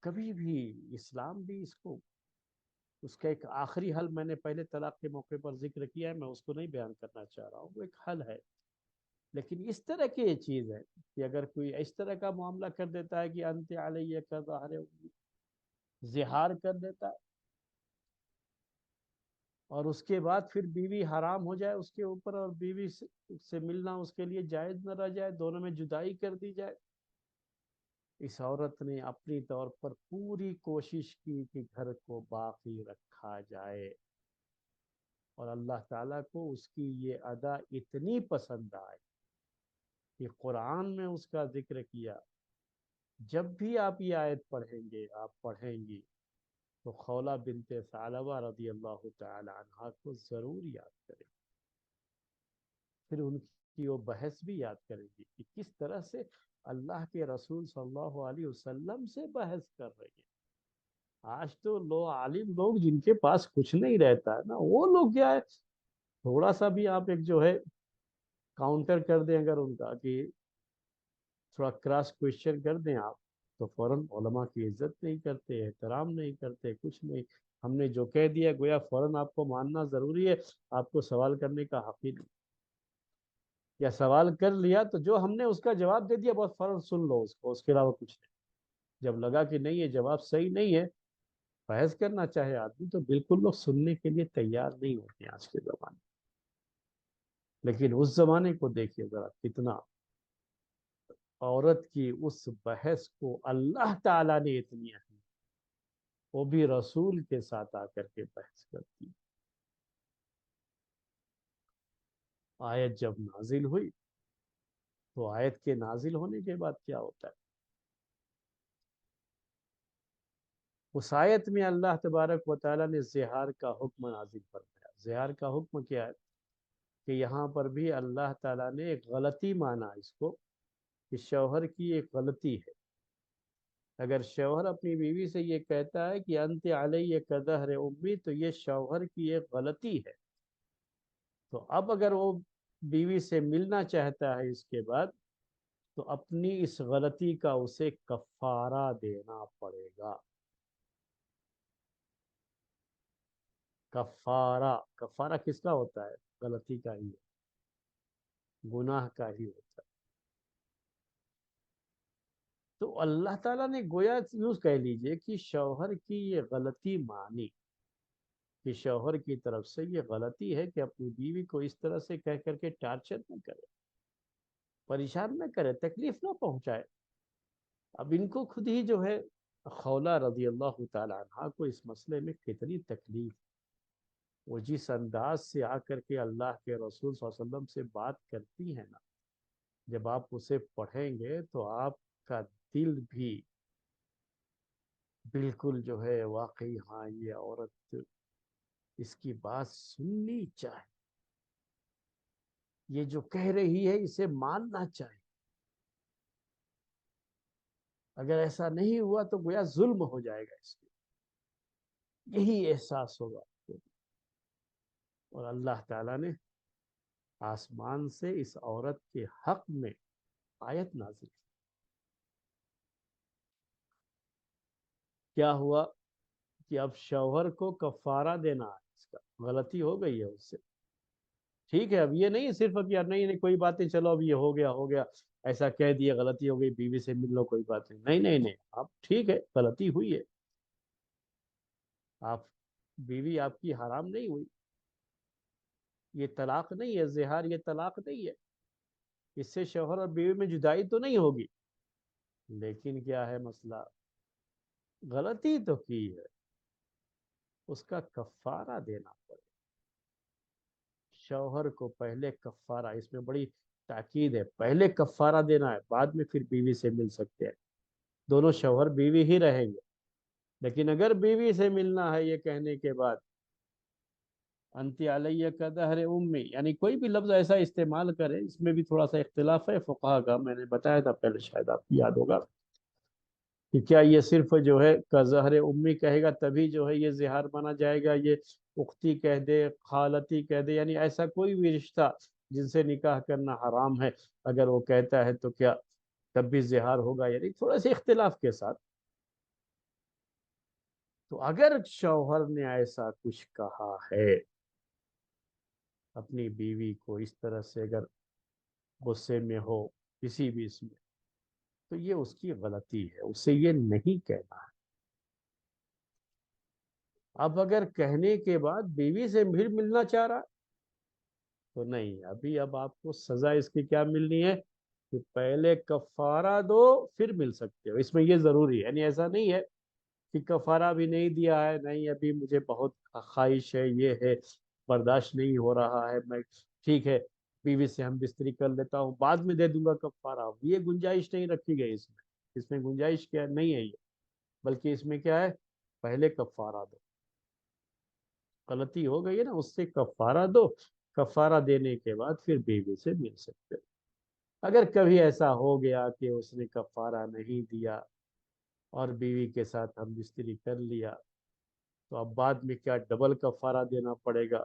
کبھی بھی اسلام بھی اس کا ایک آخری حل میں نے پہلے طلاق کے موقع پر ذکر کیا ہے، میں اس کو نہیں بیان کرنا چاہ رہا ہوں، وہ ایک حل ہے۔ لیکن اس طرح کی یہ چیز ہے کہ اگر کوئی اس طرح کا معاملہ کر دیتا ہے کہ انت علیہ کا ظاہر زہار کر دیتا ہے، اور اس کے بعد پھر بیوی حرام ہو جائے اس کے اوپر، اور بیوی سے ملنا اس کے لیے جائز نہ رہ جائے، دونوں میں جدائی کر دی جائے، اس عورت نے اپنی طور پر پوری کوشش کی کہ گھر کو باقی رکھا جائے، اور اللہ تعالیٰ کو اس کی یہ ادا اتنی پسند آئی کہ قرآن میں اس کا ذکر کیا۔ جب بھی آپ یہ آیت پڑھیں گے، آپ پڑھیں گی، تو خولہ بنت ثعلبہ رضی اللہ تعالی عنہا کو ضرور یاد کریں، پھر ان کی وہ بحث بھی یاد کریں گی کہ کس طرح سے اللہ کے رسول صلی اللہ علیہ وسلم سے بحث کر رہی ہے۔ آج تو عالم لوگ جن کے پاس کچھ نہیں رہتا ہے نا، وہ لوگ کیا ہے، تھوڑا سا بھی آپ ایک جو ہے کاؤنٹر کر دیں اگر ان کا، کہ تھوڑا کراس کوشچن کر دیں آپ، تو فوراً علماء کی عزت نہیں کرتے، احترام نہیں کرتے، کچھ نہیں۔ ہم نے جو کہہ دیا گویا فوراً آپ کو ماننا ضروری ہے، آپ کو سوال کرنے کا حق ہی نہیں، یا سوال کر لیا تو جو ہم نے اس کا جواب دے دیا بس فوراً سن لو اس کو، اس کے علاوہ کچھ نہیں۔ جب لگا کہ نہیں یہ جواب صحیح نہیں ہے، بحث کرنا چاہے آدمی، تو بالکل لوگ سننے کے لیے تیار نہیں ہوتے ہیں آج کے زمانے۔ لیکن اس زمانے کو دیکھیے ذرا، کتنا عورت کی اس بحث کو اللہ تعالیٰ نے اتنی اہمیت، وہ بھی رسول کے ساتھ آ کر کے بحث کرتی۔ آیت جب نازل ہوئی تو آیت کے نازل ہونے کے بعد کیا ہوتا ہے؟ اس آیت میں اللہ تبارک و تعالیٰ نے زہار کا حکم نازل فرمایا۔ زہار کا حکم کیا ہے؟ کہ یہاں پر بھی اللہ تعالیٰ نے ایک غلطی مانا اس کو، کہ شوہر کی ایک غلطی ہے۔ اگر شوہر اپنی بیوی سے یہ کہتا ہے کہ انت علیہ کدہر امی، تو یہ شوہر کی ایک غلطی ہے۔ تو اب اگر وہ بیوی سے ملنا چاہتا ہے اس کے بعد، تو اپنی اس غلطی کا اسے کفارہ دینا پڑے گا۔ کفارہ، کفارہ کس کا ہوتا ہے؟ غلطی کا ہی، گناہ کا ہی ہوتا ہے۔ تو اللہ تعالیٰ نے گویا یوں کہہ لیجئے کہ شوہر کی یہ غلطی مانی، کہ شوہر کی طرف سے یہ غلطی ہے کہ اپنی بیوی کو اس طرح سے کہہ کر کے ٹارچر نہ کرے، پریشان نہ کرے، تکلیف نہ پہنچائے۔ اب ان کو خود ہی جو ہے، خولہ رضی اللہ تعالی عنہ کو اس مسئلے میں کتنی تکلیف، وہ جس انداز سے آ کر کے اللہ کے رسول صلی اللہ علیہ وسلم سے بات کرتی ہیں نا، جب آپ اسے پڑھیں گے تو آپ کا دل بھی بالکل جو ہے واقعی ہاں یہ عورت اس کی بات سننی چاہے، یہ جو کہہ رہی ہے اسے ماننا چاہے۔ اگر ایسا نہیں ہوا تو گویا ظلم ہو جائے گا اس کے، یہی احساس ہوگا. اور اللہ تعالیٰ نے آسمان سے اس عورت کے حق میں آیت نازل کی. کیا ہوا کہ اب شوہر کو کفارہ دینا ہے، اس کا غلطی ہو گئی ہے اس سے. ٹھیک ہے، اب یہ نہیں صرف اب یار نہیں نہیں کوئی بات نہیں، چلو اب یہ ہو گیا ایسا کہہ دیا، غلطی ہو گئی بیوی سے مل لو کوئی بات نہیں، نہیں نہیں نہیں، اب ٹھیک ہے غلطی ہوئی ہے، آپ بیوی آپ کی حرام نہیں ہوئی، یہ طلاق نہیں ہے، زہار یہ طلاق نہیں ہے، اس سے شوہر اور بیوی میں جدائی تو نہیں ہوگی. لیکن کیا ہے مسئلہ، غلطی تو کی ہے، اس کا کفارہ دینا پڑے. شوہر کو پہلے کفارہ، اس میں بڑی تاکید ہے، پہلے کفارہ دینا ہے، بعد میں پھر بیوی سے مل سکتے ہیں، دونوں شوہر بیوی ہی رہیں گے. لیکن اگر بیوی سے ملنا ہے یہ کہنے کے بعد انتی علیہ کا دہر امی، یعنی کوئی بھی لفظ ایسا استعمال کرے، اس میں بھی تھوڑا سا اختلاف ہے فقہا کا، میں نے بتایا تھا پہلے شاید آپ کو یاد ہوگا کہ کیا یہ صرف جو ہے کا زہر امی کہے گا تبھی جو ہے یہ زہار مانا جائے گا، یہ اختی کہہ دے، خالتی کہہ دے، یعنی ایسا کوئی بھی رشتہ جن سے نکاح کرنا حرام ہے اگر وہ کہتا ہے تو کیا تب بھی زہار ہوگا، یعنی تھوڑا سے اختلاف کے ساتھ. تو اگر شوہر نے ایسا کچھ کہا ہے اپنی بیوی کو اس طرح سے، اگر غصے میں ہو کسی بھی اس میں، تو یہ اس کی غلطی ہے، اسے یہ نہیں کہنا ہے. اب اگر کہنے کے بعد بیوی سے پھر ملنا چاہ رہا تو نہیں، ابھی اب آپ کو سزا اس کی کیا ملنی ہے کہ پہلے کفارہ دو پھر مل سکتے ہو. اس میں یہ ضروری ہے، یعنی ایسا نہیں ہے کہ کفارہ بھی نہیں دیا ہے، نہیں ابھی مجھے بہت خواہش ہے، یہ ہے برداشت نہیں ہو رہا ہے، میں ٹھیک ہے بیوی سے ہم بستری کر لیتا ہوں بعد میں دے دوں گا کفارہ، یہ گنجائش نہیں رکھی گئی اس میں. اس میں گنجائش کیا نہیں ہے یہ، بلکہ اس میں کیا ہے، پہلے کفارہ دو. غلطی ہو گئی ہے نا، اس سے کفارہ دو، کفارہ دینے کے بعد پھر بیوی سے مل سکتے ہو. اگر کبھی ایسا ہو گیا کہ اس نے کفارہ نہیں دیا اور بیوی کے ساتھ ہم بستری کر لیا، تو اب بعد میں کیا ڈبل کفارہ دینا پڑے گا،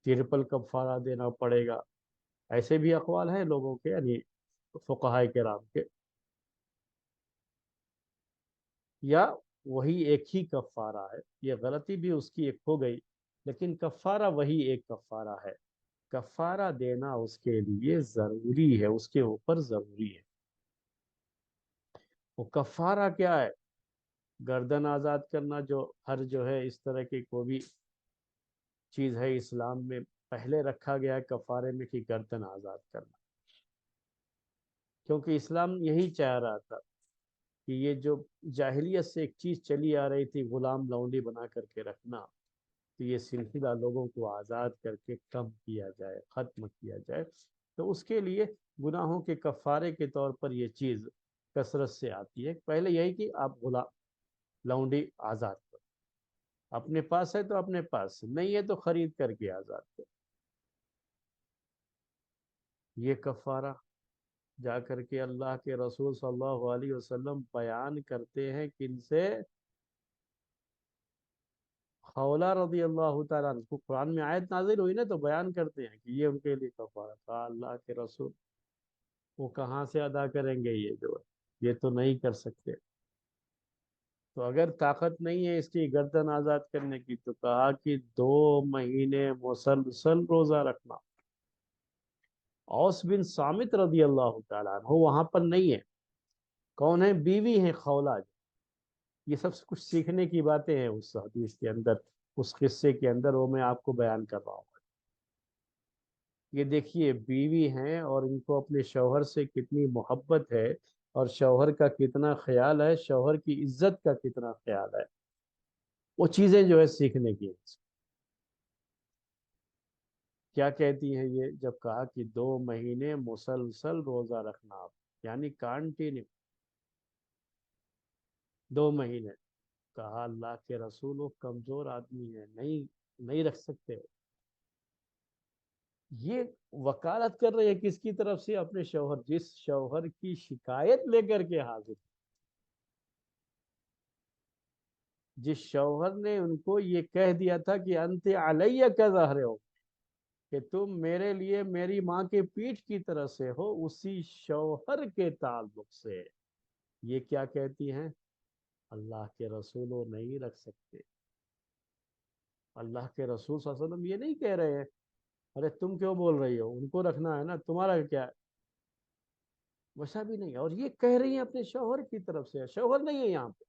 ٹرپل کفارہ دینا پڑے گا؟ ایسے بھی اقوال ہیں لوگوں کے، یعنی فقہائے کرام کے. یا وہی ایک ہی کفارہ ہے، یہ غلطی بھی اس کی ایک ہو گئی لیکن کفارہ وہی ایک کفارہ ہے. کفارہ دینا اس کے لیے ضروری ہے، اس کے اوپر ضروری ہے. وہ کفارہ کیا ہے؟ گردن آزاد کرنا، جو ہر جو ہے اس طرح کی کوئی بھی چیز ہے اسلام میں پہلے رکھا گیا ہے کفارے میں کہ گردن آزاد کرنا، کیونکہ اسلام یہی چاہ رہا تھا کہ یہ جو جاہلیت سے ایک چیز چلی آ رہی تھی غلام لونڈی بنا کر کے رکھنا، تو یہ سلسلہ لوگوں کو آزاد کر کے کم کیا جائے، ختم کیا جائے. تو اس کے لیے گناہوں کے کفارے کے طور پر یہ چیز کثرت سے آتی ہے. پہلے یہی کہ آپ غلام لونڈی آزاد کرو، اپنے پاس ہے تو اپنے پاس، نہیں ہے تو خرید کر کے آزاد کرو. یہ کفارہ جا کر کے اللہ کے رسول صلی اللہ علیہ وسلم بیان کرتے ہیں کن سے؟ خولہ رضی اللہ تعالیٰ عنہ کو. قرآن میں آیت نازل ہوئی نا تو بیان کرتے ہیں کہ یہ ان کے لیے کفارہ تھا. اللہ کے رسول وہ کہاں سے ادا کریں گے، یہ جو ہے یہ تو نہیں کر سکتے. تو اگر طاقت نہیں ہے اس کی گردن آزاد کرنے کی تو کہا کہ 2 مہینے مسلسل روزہ رکھنا. اوس بن صامت رضی اللہ تعالیٰ عنہ وہاں پر نہیں ہے، کون ہے؟ بیوی ہیں خولہ. یہ سب کچھ سیکھنے کی باتیں ہیں اس حدیث کے اندر، اس قصے کے اندر، وہ میں آپ کو بیان کر رہا ہوں. یہ دیکھیے بیوی ہیں اور ان کو اپنے شوہر سے کتنی محبت ہے، اور شوہر کا کتنا خیال ہے، شوہر کی عزت کا کتنا خیال ہے، وہ چیزیں جو ہے سیکھنے کی ہیں. کیا کہتی ہیں یہ جب کہا کہ 2 مہینے مسلسل روزہ رکھنا آپ، یعنی کانٹینیو 2 مہینے. کہا اللہ کے رسول وہ کمزور آدمی ہے، نہیں رکھ سکتے. یہ وکالت کر رہے ہیں کس کی طرف سے؟ اپنے شوہر، جس شوہر کی شکایت لے کر کے حاضر. جس شوہر نے ان کو یہ کہہ دیا تھا کہ انت علیہ کا ظاہر ہو، کہ تم میرے لیے میری ماں کے پیٹھ کی طرح سے ہو، اسی شوہر کے تعلق سے یہ کیا کہتی ہیں؟ اللہ کے رسول وہ نہیں رکھ سکتے۔ اللہ کے رسول صلی اللہ علیہ وسلم یہ نہیں کہہ رہے ہیں ارے تم کیوں بول رہی ہو، ان کو رکھنا ہے نا، تمہارا کیا ہے؟ ویسا بھی نہیں، اور یہ کہہ رہی ہیں اپنے شوہر کی طرف سے، شوہر نہیں ہے یہاں پہ،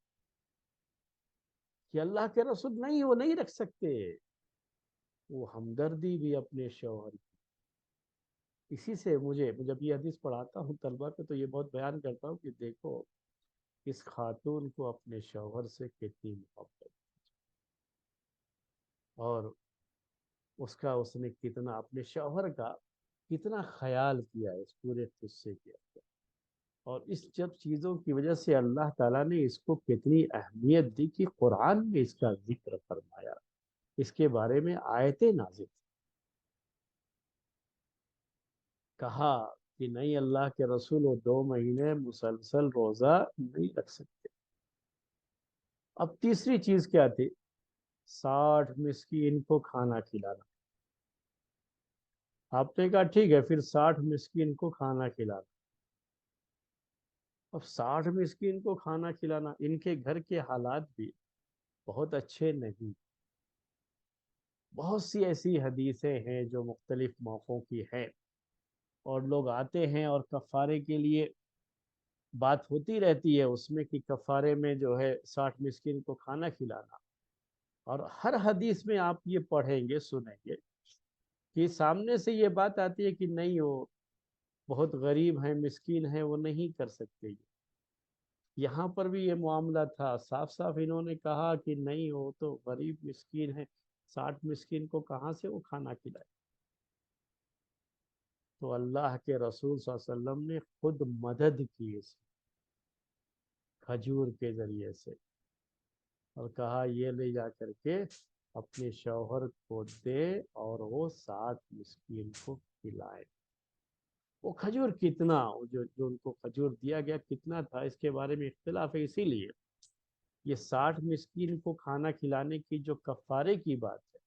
کہ اللہ کے رسول نہیں، وہ نہیں رکھ سکتے، وہ ہمدردی بھی اپنے شوہر کی۔ اسی سے مجھے جب یہ حدیث پڑھاتا ہوں طلبہ کو تو یہ بہت بیان کرتا ہوں کہ دیکھو اس خاتون کو اپنے شوہر سے کتنی محبت، اور اس نے کتنا اپنے شوہر کا کتنا خیال کیا اس پورے قصے کے اندر، اور اس جب چیزوں کی وجہ سے اللہ تعالیٰ نے اس کو کتنی اہمیت دی کہ قرآن میں اس کا ذکر فرمایا، اس کے بارے میں آیتیں نازل کہا کہ نہیں اللہ کے رسول وہ 2 مہینے مسلسل روزہ نہیں رکھ سکتے۔ اب تیسری چیز کیا تھی؟ 60 مسکین کو کھانا کھلانا۔ آپ نے کہا ٹھیک ہے پھر 60 مسکین کو کھانا کھلانا۔ اب 60 مسکین کو کھانا کھلانا، ان کے گھر کے حالات بھی بہت اچھے نہیں۔ بہت سی ایسی حدیثیں ہیں جو مختلف موقعوں کی ہیں، اور لوگ آتے ہیں اور کفارے کے لیے بات ہوتی رہتی ہے اس میں کہ کفارے میں جو ہے 60 مسکین کو کھانا کھلانا، اور ہر حدیث میں آپ یہ پڑھیں گے سنیں گے کہ سامنے سے یہ بات آتی ہے کہ نہیں وہ بہت غریب ہیں مسکین ہیں وہ نہیں کر سکتے۔ یہاں پر بھی یہ معاملہ تھا، صاف صاف انہوں نے کہا کہ نہیں وہ تو غریب مسکین ہیں، 60 مسکین کو کہاں سے وہ کھانا کھلائے؟ تو اللہ کے رسول صلی اللہ علیہ وسلم نے خود مدد کی اس کھجور کے ذریعے سے، اور کہا یہ لے جا کر کے اپنے شوہر کو دے اور وہ 60 مسکین کو کھلائے۔ وہ کھجور کتنا، جو ان کو کھجور دیا گیا کتنا تھا اس کے بارے میں اختلاف ہے، اسی لیے یہ 60 مسکین کو کھانا کھلانے کی جو کفارے کی بات ہے،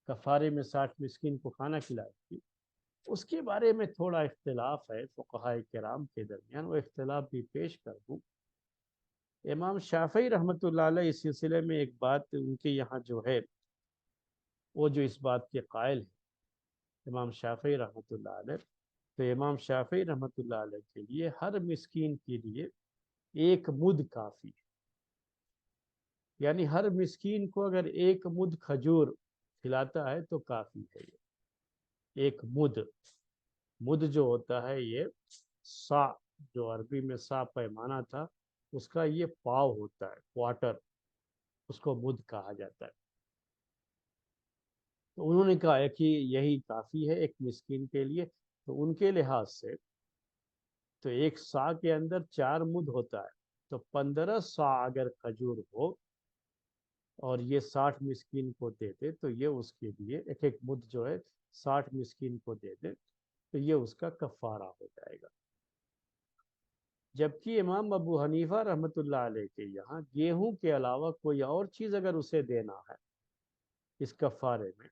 کفارے میں 60 مسکین کو کھانا کھلائے گی، اس کے بارے میں تھوڑا اختلاف ہے فقہاء کرام کے درمیان، وہ اختلاف بھی پیش کر دوں۔ امام شافعی رحمۃ اللہ علیہ اس سلسلے میں ایک بات ان کے یہاں جو ہے وہ جو اس بات کے قائل ہیں امام شافعی رحمۃ اللہ علیہ، تو امام شافعی رحمۃ اللہ علیہ کے لیے ہر مسکین کے لیے 1 مد کافی ہے، یعنی ہر مسکین کو اگر 1 مد کھجور کھلاتا ہے تو کافی ہے۔ یہ 1 مد، مد جو ہوتا ہے یہ سا، جو عربی میں سا پیمانہ تھا اس کا یہ پاؤ ہوتا ہے، کوارٹر، اس کو مد کہا جاتا ہے۔ تو انہوں نے کہا ہے کہ یہی کافی ہے ایک مسکین کے لیے، تو ان کے لحاظ سے تو 1 سا کے اندر 4 مد ہوتا ہے، تو 15 سا اگر کھجور ہو اور یہ 60 مسکین کو دے دے تو یہ اس کے لیے ایک مد جو ہے 60 مسکین کو دے دے تو یہ اس کا کفارہ ہو جائے گا۔ جبکہ امام ابو حنیفہ رحمۃ اللہ علیہ کے یہاں گیہوں کے علاوہ کوئی اور چیز اگر اسے دینا ہے اس کفارے میں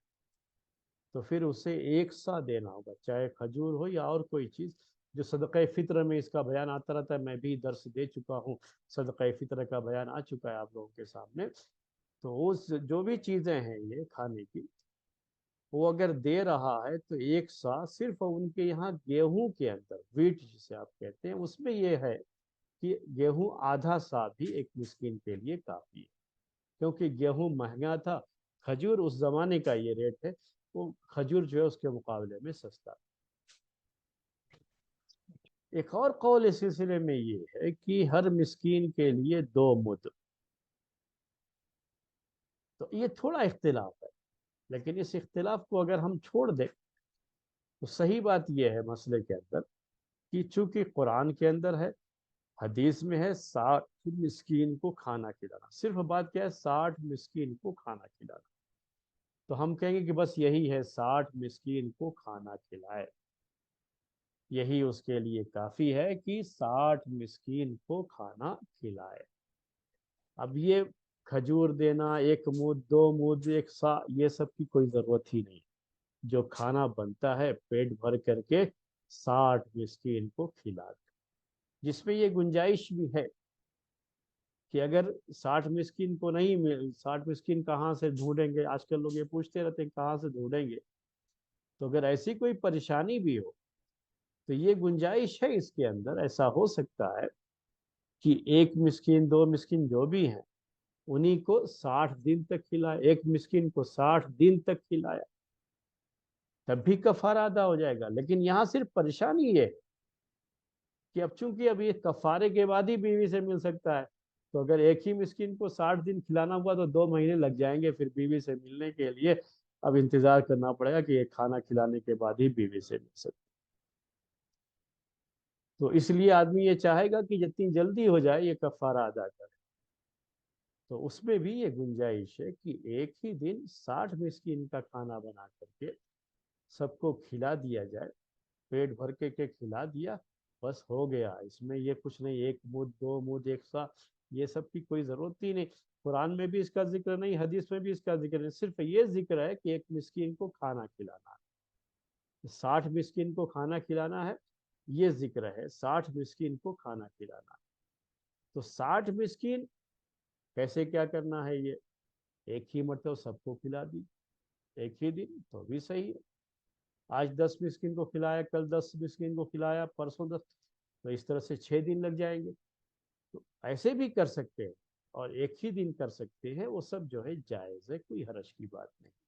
تو پھر اسے 1 سا دینا ہوگا، چاہے کھجور ہو یا اور کوئی چیز، جو صدقہ فطر میں اس کا بیان آتا رہتا ہے، میں بھی درس دے چکا ہوں، صدقہ فطر کا بیان آ چکا ہے آپ لوگوں کے سامنے۔ تو اس جو بھی چیزیں ہیں یہ کھانے کی، وہ اگر دے رہا ہے تو 1 سا صرف ان کے یہاں گیہوں کے اندر، ویٹ جسے آپ کہتے ہیں، اس میں یہ ہے کہ گیہوں آدھا سا بھی ایک مسکین کے لیے کافی ہے، کیونکہ گیہوں مہنگا تھا، کھجور اس زمانے کا یہ ریٹ ہے، وہ کھجور جو ہے اس کے مقابلے میں سستا۔ ایک اور قول اس سلسلے میں یہ ہے کہ ہر مسکین کے لیے 2 مد، تو یہ تھوڑا اختلاف ہے، لیکن اس اختلاف کو اگر ہم چھوڑ دیں تو صحیح بات یہ ہے مسئلے کے اندر کہ چونکہ قرآن کے اندر ہے، حدیث میں ہے 60 مسکین کو کھانا کھلانا، صرف بات کیا ہے 60 مسکین کو کھانا کھلانا، تو ہم کہیں گے کہ بس یہی ہے 60 مسکین کو کھانا کھلائے، یہی اس کے لیے کافی ہے کہ 60 مسکین کو کھانا کھلائے۔ اب یہ کھجور دینا، ایک مود، دو مود، ایک سا، یہ سب کی کوئی ضرورت ہی نہیں۔ جو کھانا بنتا ہے پیٹ بھر کر کے 60 مسکین کو کھلا دے، جس میں یہ گنجائش بھی ہے کہ اگر 60 مسکین کو نہیں 60 مسکین کہاں سے ڈھونڈیں گے، آج کل لوگ یہ پوچھتے رہتے ہیں کہاں سے ڈھونڈیں گے، تو اگر ایسی کوئی پریشانی بھی ہو تو یہ گنجائش ہے اس کے اندر، ایسا ہو سکتا ہے کہ 1 مسکین 2 مسکین جو بھی ہیں انہی کو 60 دن تک کھلائے، 1 مسکین کو 60 دن تک کھلایا، تب بھی کفارہ ادا ہو جائے گا۔ لیکن یہاں صرف پریشانی یہ ہے کہ اب چونکہ اب یہ کفارے کے بعد ہی بیوی سے مل سکتا ہے، تو اگر ایک ہی مسکین کو 60 دن کھلانا ہوا تو 2 مہینے لگ جائیں گے پھر بیوی سے ملنے کے لیے، اب انتظار کرنا پڑے گا کہ یہ کھانا کھلانے کے بعد ہی بیوی سے مل سکے۔ تو اس لیے آدمی یہ چاہے گا کہ جتنی جلدی ہو جائے یہ کفارہ ادا کرے، تو اس میں بھی یہ گنجائش ہے کہ ایک ہی دن 60 مسکین کا کھانا بنا کر کے سب کو کھلا دیا جائے، پیٹ بھر کے کھلا دیا، بس ہو گیا۔ اس میں یہ کچھ نہیں 1 مد 2 مد 1 سا، یہ سب کی کوئی ضرورت ہی نہیں۔ قرآن میں بھی اس کا ذکر نہیں، حدیث میں بھی اس کا ذکر نہیں، صرف یہ ذکر ہے کہ ایک مسکین کو کھانا کھلانا ہے، 60 مسکین کو کھانا کھلانا ہے، یہ ذکر ہے 60 مسکین کو کھانا کھلانا ہے۔ تو 60 مسکین کیسے کیا کرنا ہے، یہ ایک ہی مرتبہ سب کو کھلا دی ایک ہی دن تو بھی صحیح ہے۔ آج 10 مسکین کو کھلایا، کل 10 مسکین کو کھلایا، پرسوں 10، تو اس طرح سے 6 دن لگ جائیں گے۔ تو ایسے بھی کر سکتے ہیں اور ایک ہی دن کر سکتے ہیں، وہ سب جو ہے جائز ہے، کوئی حرج کی بات نہیں۔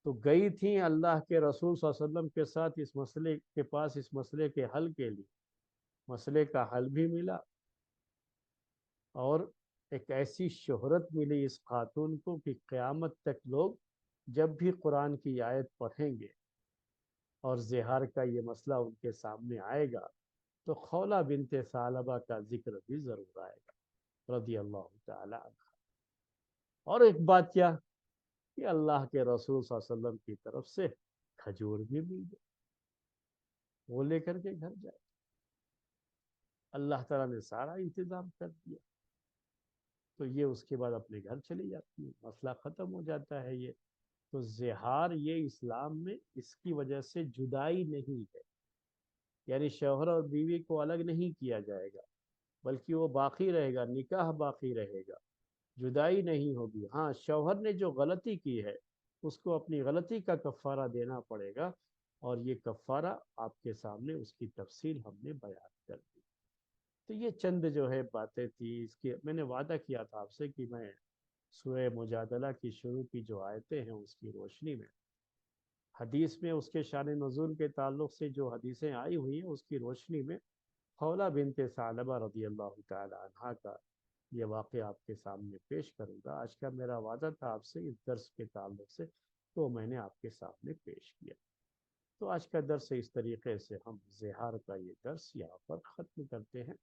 تو گئی تھیں اللہ کے رسول صلی اللہ علیہ وسلم کے ساتھ اس مسئلے کے پاس، اس مسئلے کے حل کے لیے، مسئلے کا حل بھی ملا اور ایک ایسی شہرت ملی اس خاتون کو کہ قیامت تک لوگ جب بھی قرآن کی آیت پڑھیں گے اور زہار کا یہ مسئلہ ان کے سامنے آئے گا تو خولہ بنت ثعلبہ کا ذکر بھی ضرور آئے گا رضی اللہ تعالی عنہ۔ اور ایک بات کیا کہ اللہ کے رسول صلی اللہ علیہ وسلم کی طرف سے کھجور بھی مل گئے، وہ لے کر کے گھر جائے، اللہ تعالیٰ نے سارا انتظام کر دیا، تو یہ اس کے بعد اپنے گھر چلی جاتی ہے، مسئلہ ختم ہو جاتا ہے۔ یہ تو زہار یہ اسلام میں اس کی وجہ سے جدائی نہیں ہے، یعنی شوہر اور بیوی کو الگ نہیں کیا جائے گا، بلکہ وہ باقی رہے گا، نکاح باقی رہے گا، جدائی نہیں ہوگی۔ ہاں شوہر نے جو غلطی کی ہے اس کو اپنی غلطی کا کفارہ دینا پڑے گا، اور یہ کفارہ آپ کے سامنے اس کی تفصیل ہم نے بیان کر دی۔ تو یہ چند جو ہے باتیں تھی، اس کے میں نے وعدہ کیا تھا آپ سے کہ میں سورہ مجادلہ کی شروع کی جو آیتیں ہیں اس کی روشنی میں، حدیث میں اس کے شان نزول کے تعلق سے جو حدیثیں آئی ہوئی ہیں اس کی روشنی میں خولہ بنت ثعلبہ رضی اللہ تعالی عنہا کا یہ واقعہ آپ کے سامنے پیش کروں گا۔ آج کا میرا وعدہ تھا آپ سے اس درس کے تعلق سے، تو میں نے آپ کے سامنے پیش کیا۔ تو آج کا درس اس طریقے سے ہم زہار کا یہ درس یہاں پر ختم کرتے ہیں۔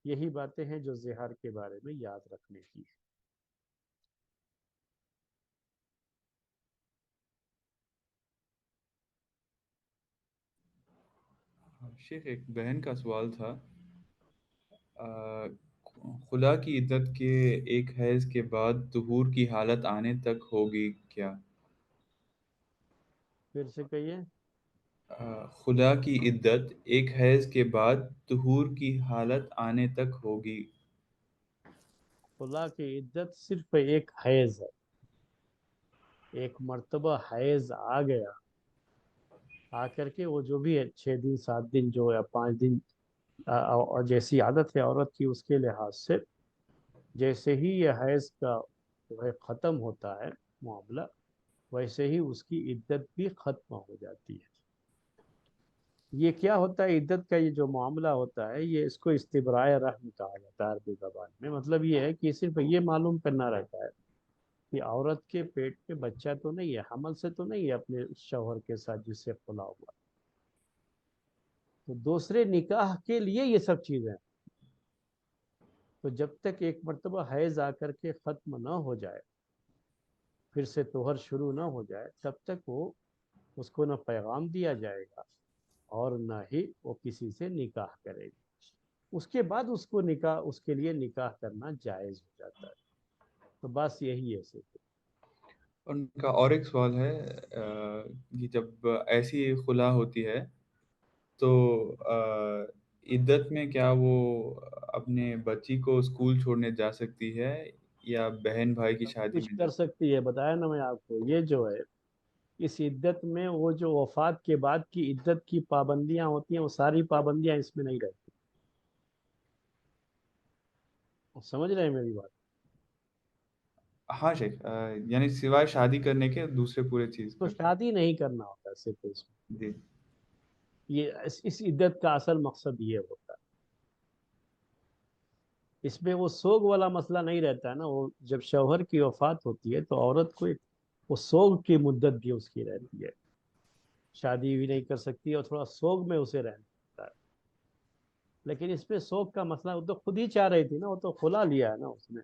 یہی باتیں ہیں جو زہار کے بارے میں یاد رکھنے کی ہیں۔ شیخ ایک بہن کا سوال تھا، خلا کی عدت کے ایک حیض کے بعد طہور کی حالت آنے تک ہوگی کیا؟ پھر سے کہیے۔ خلا کی عدت ایک حیض کے بعد طہور کی حالت آنے تک ہوگی؟ خلا کی عدت صرف ایک حیض ہے، ایک مرتبہ حیض آ گیا، آ کر کے وہ جو بھی ہے 6 دن 7 دن جو یا 5 دن، اور جیسی عادت ہے عورت کی اس کے لحاظ سے، جیسے ہی یہ حیض کا جو ہے ختم ہوتا ہے معاملہ، ویسے ہی اس کی عدت بھی ختم ہو جاتی ہے۔ یہ کیا ہوتا ہے عدت کا، یہ جو معاملہ ہوتا ہے یہ اس کو استبراء رحم کہا جاتا ہے عربی زبان میں۔ مطلب یہ ہے کہ صرف یہ معلوم کرنا رہتا ہے کہ عورت کے پیٹ میں بچہ تو نہیں ہے، حمل سے تو نہیں ہے اپنے شوہر کے ساتھ جس سے خلا ہوا، تو دوسرے نکاح کے لیے یہ سب چیزیں۔ تو جب تک ایک مرتبہ حیض آ کر کے ختم نہ ہو جائے، پھر سے طہر شروع نہ ہو جائے، تب تک وہ اس کو نہ پیغام دیا جائے گا اور نہ ہی وہ کسی سے نکاح کرے گی۔ اس کے بعد اس کو نکاح، اس کے لیے نکاح کرنا جائز ہو جاتا ہے. تو بس یہی ہے صرف. ان کا اور ایک سوال ہے کہ جب ایسی خلا ہوتی ہے تو عدت میں کیا وہ اپنے بچی کو اسکول چھوڑنے جا سکتی ہے یا بہن بھائی کی سب شادی کچھ میں جا کر سکتی ہے، بتایا نا میں آپ کو. یہ جو ہے اس عدت میں وہ جو وفات کے بعد کی عدت کی پابندیاں ہوتی ہیں، وہ ساری پابندیاں اس میں نہیں رہتی. سمجھ رہے ہیں میری بات؟ ہاں شیخ، یعنی سوائے شادی کرنے کے دوسرے پورے چیز تو کر شادی نہیں کرنا ہوتا صرف اس میں. جی. یہ اس عدت کا اصل مقصد یہ ہوتا ہے. اس میں وہ سوگ والا مسئلہ نہیں رہتا ہے نا. وہ جب شوہر کی وفات ہوتی ہے تو عورت کو وہ سوگ کی مدت بھی اس کی رہتی ہے. شادی بھی نہیں کر سکتی اور تھوڑا سوگ میں اسے رہنا ہوتا ہے. لیکن اس پہ سوگ کا مسئلہ وہ تو خود ہی چاہ رہی تھی نا، وہ تو خلا لیا ہے نا اس نے.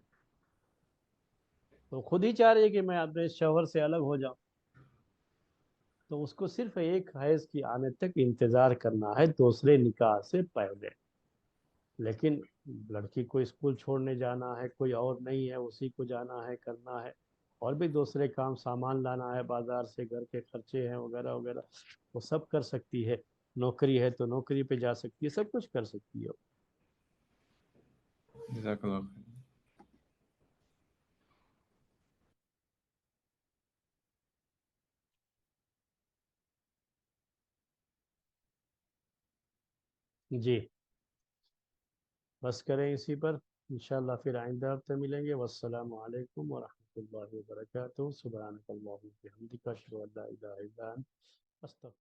تو خود ہی چاہ رہی ہے کہ میں اپنے شوہر سے الگ ہو جاؤں. تو اس کو صرف ایک حیض کی آنے تک انتظار کرنا ہے دوسرے نکاح سے پہلے. لیکن لڑکی کو اسکول چھوڑنے جانا ہے، کوئی اور نہیں ہے، اسی کو جانا ہے، کرنا ہے، اور بھی دوسرے کام، سامان لانا ہے بازار سے، گھر کے خرچے ہیں وغیرہ وغیرہ، وہ سب کر سکتی ہے. نوکری ہے تو نوکری پہ جا سکتی ہے، سب کچھ کر سکتی ہے. جزاک اللہ خیر. جی بس کریں اسی پر. انشاءاللہ پھر آئندہ ہفتے ملیں گے. والسلام علیکم ورحمۃ اللہ وبرکاتہ. سبحانک اللہم و بحمدک، اشہد ان لا الہ الا انت، استغفرک.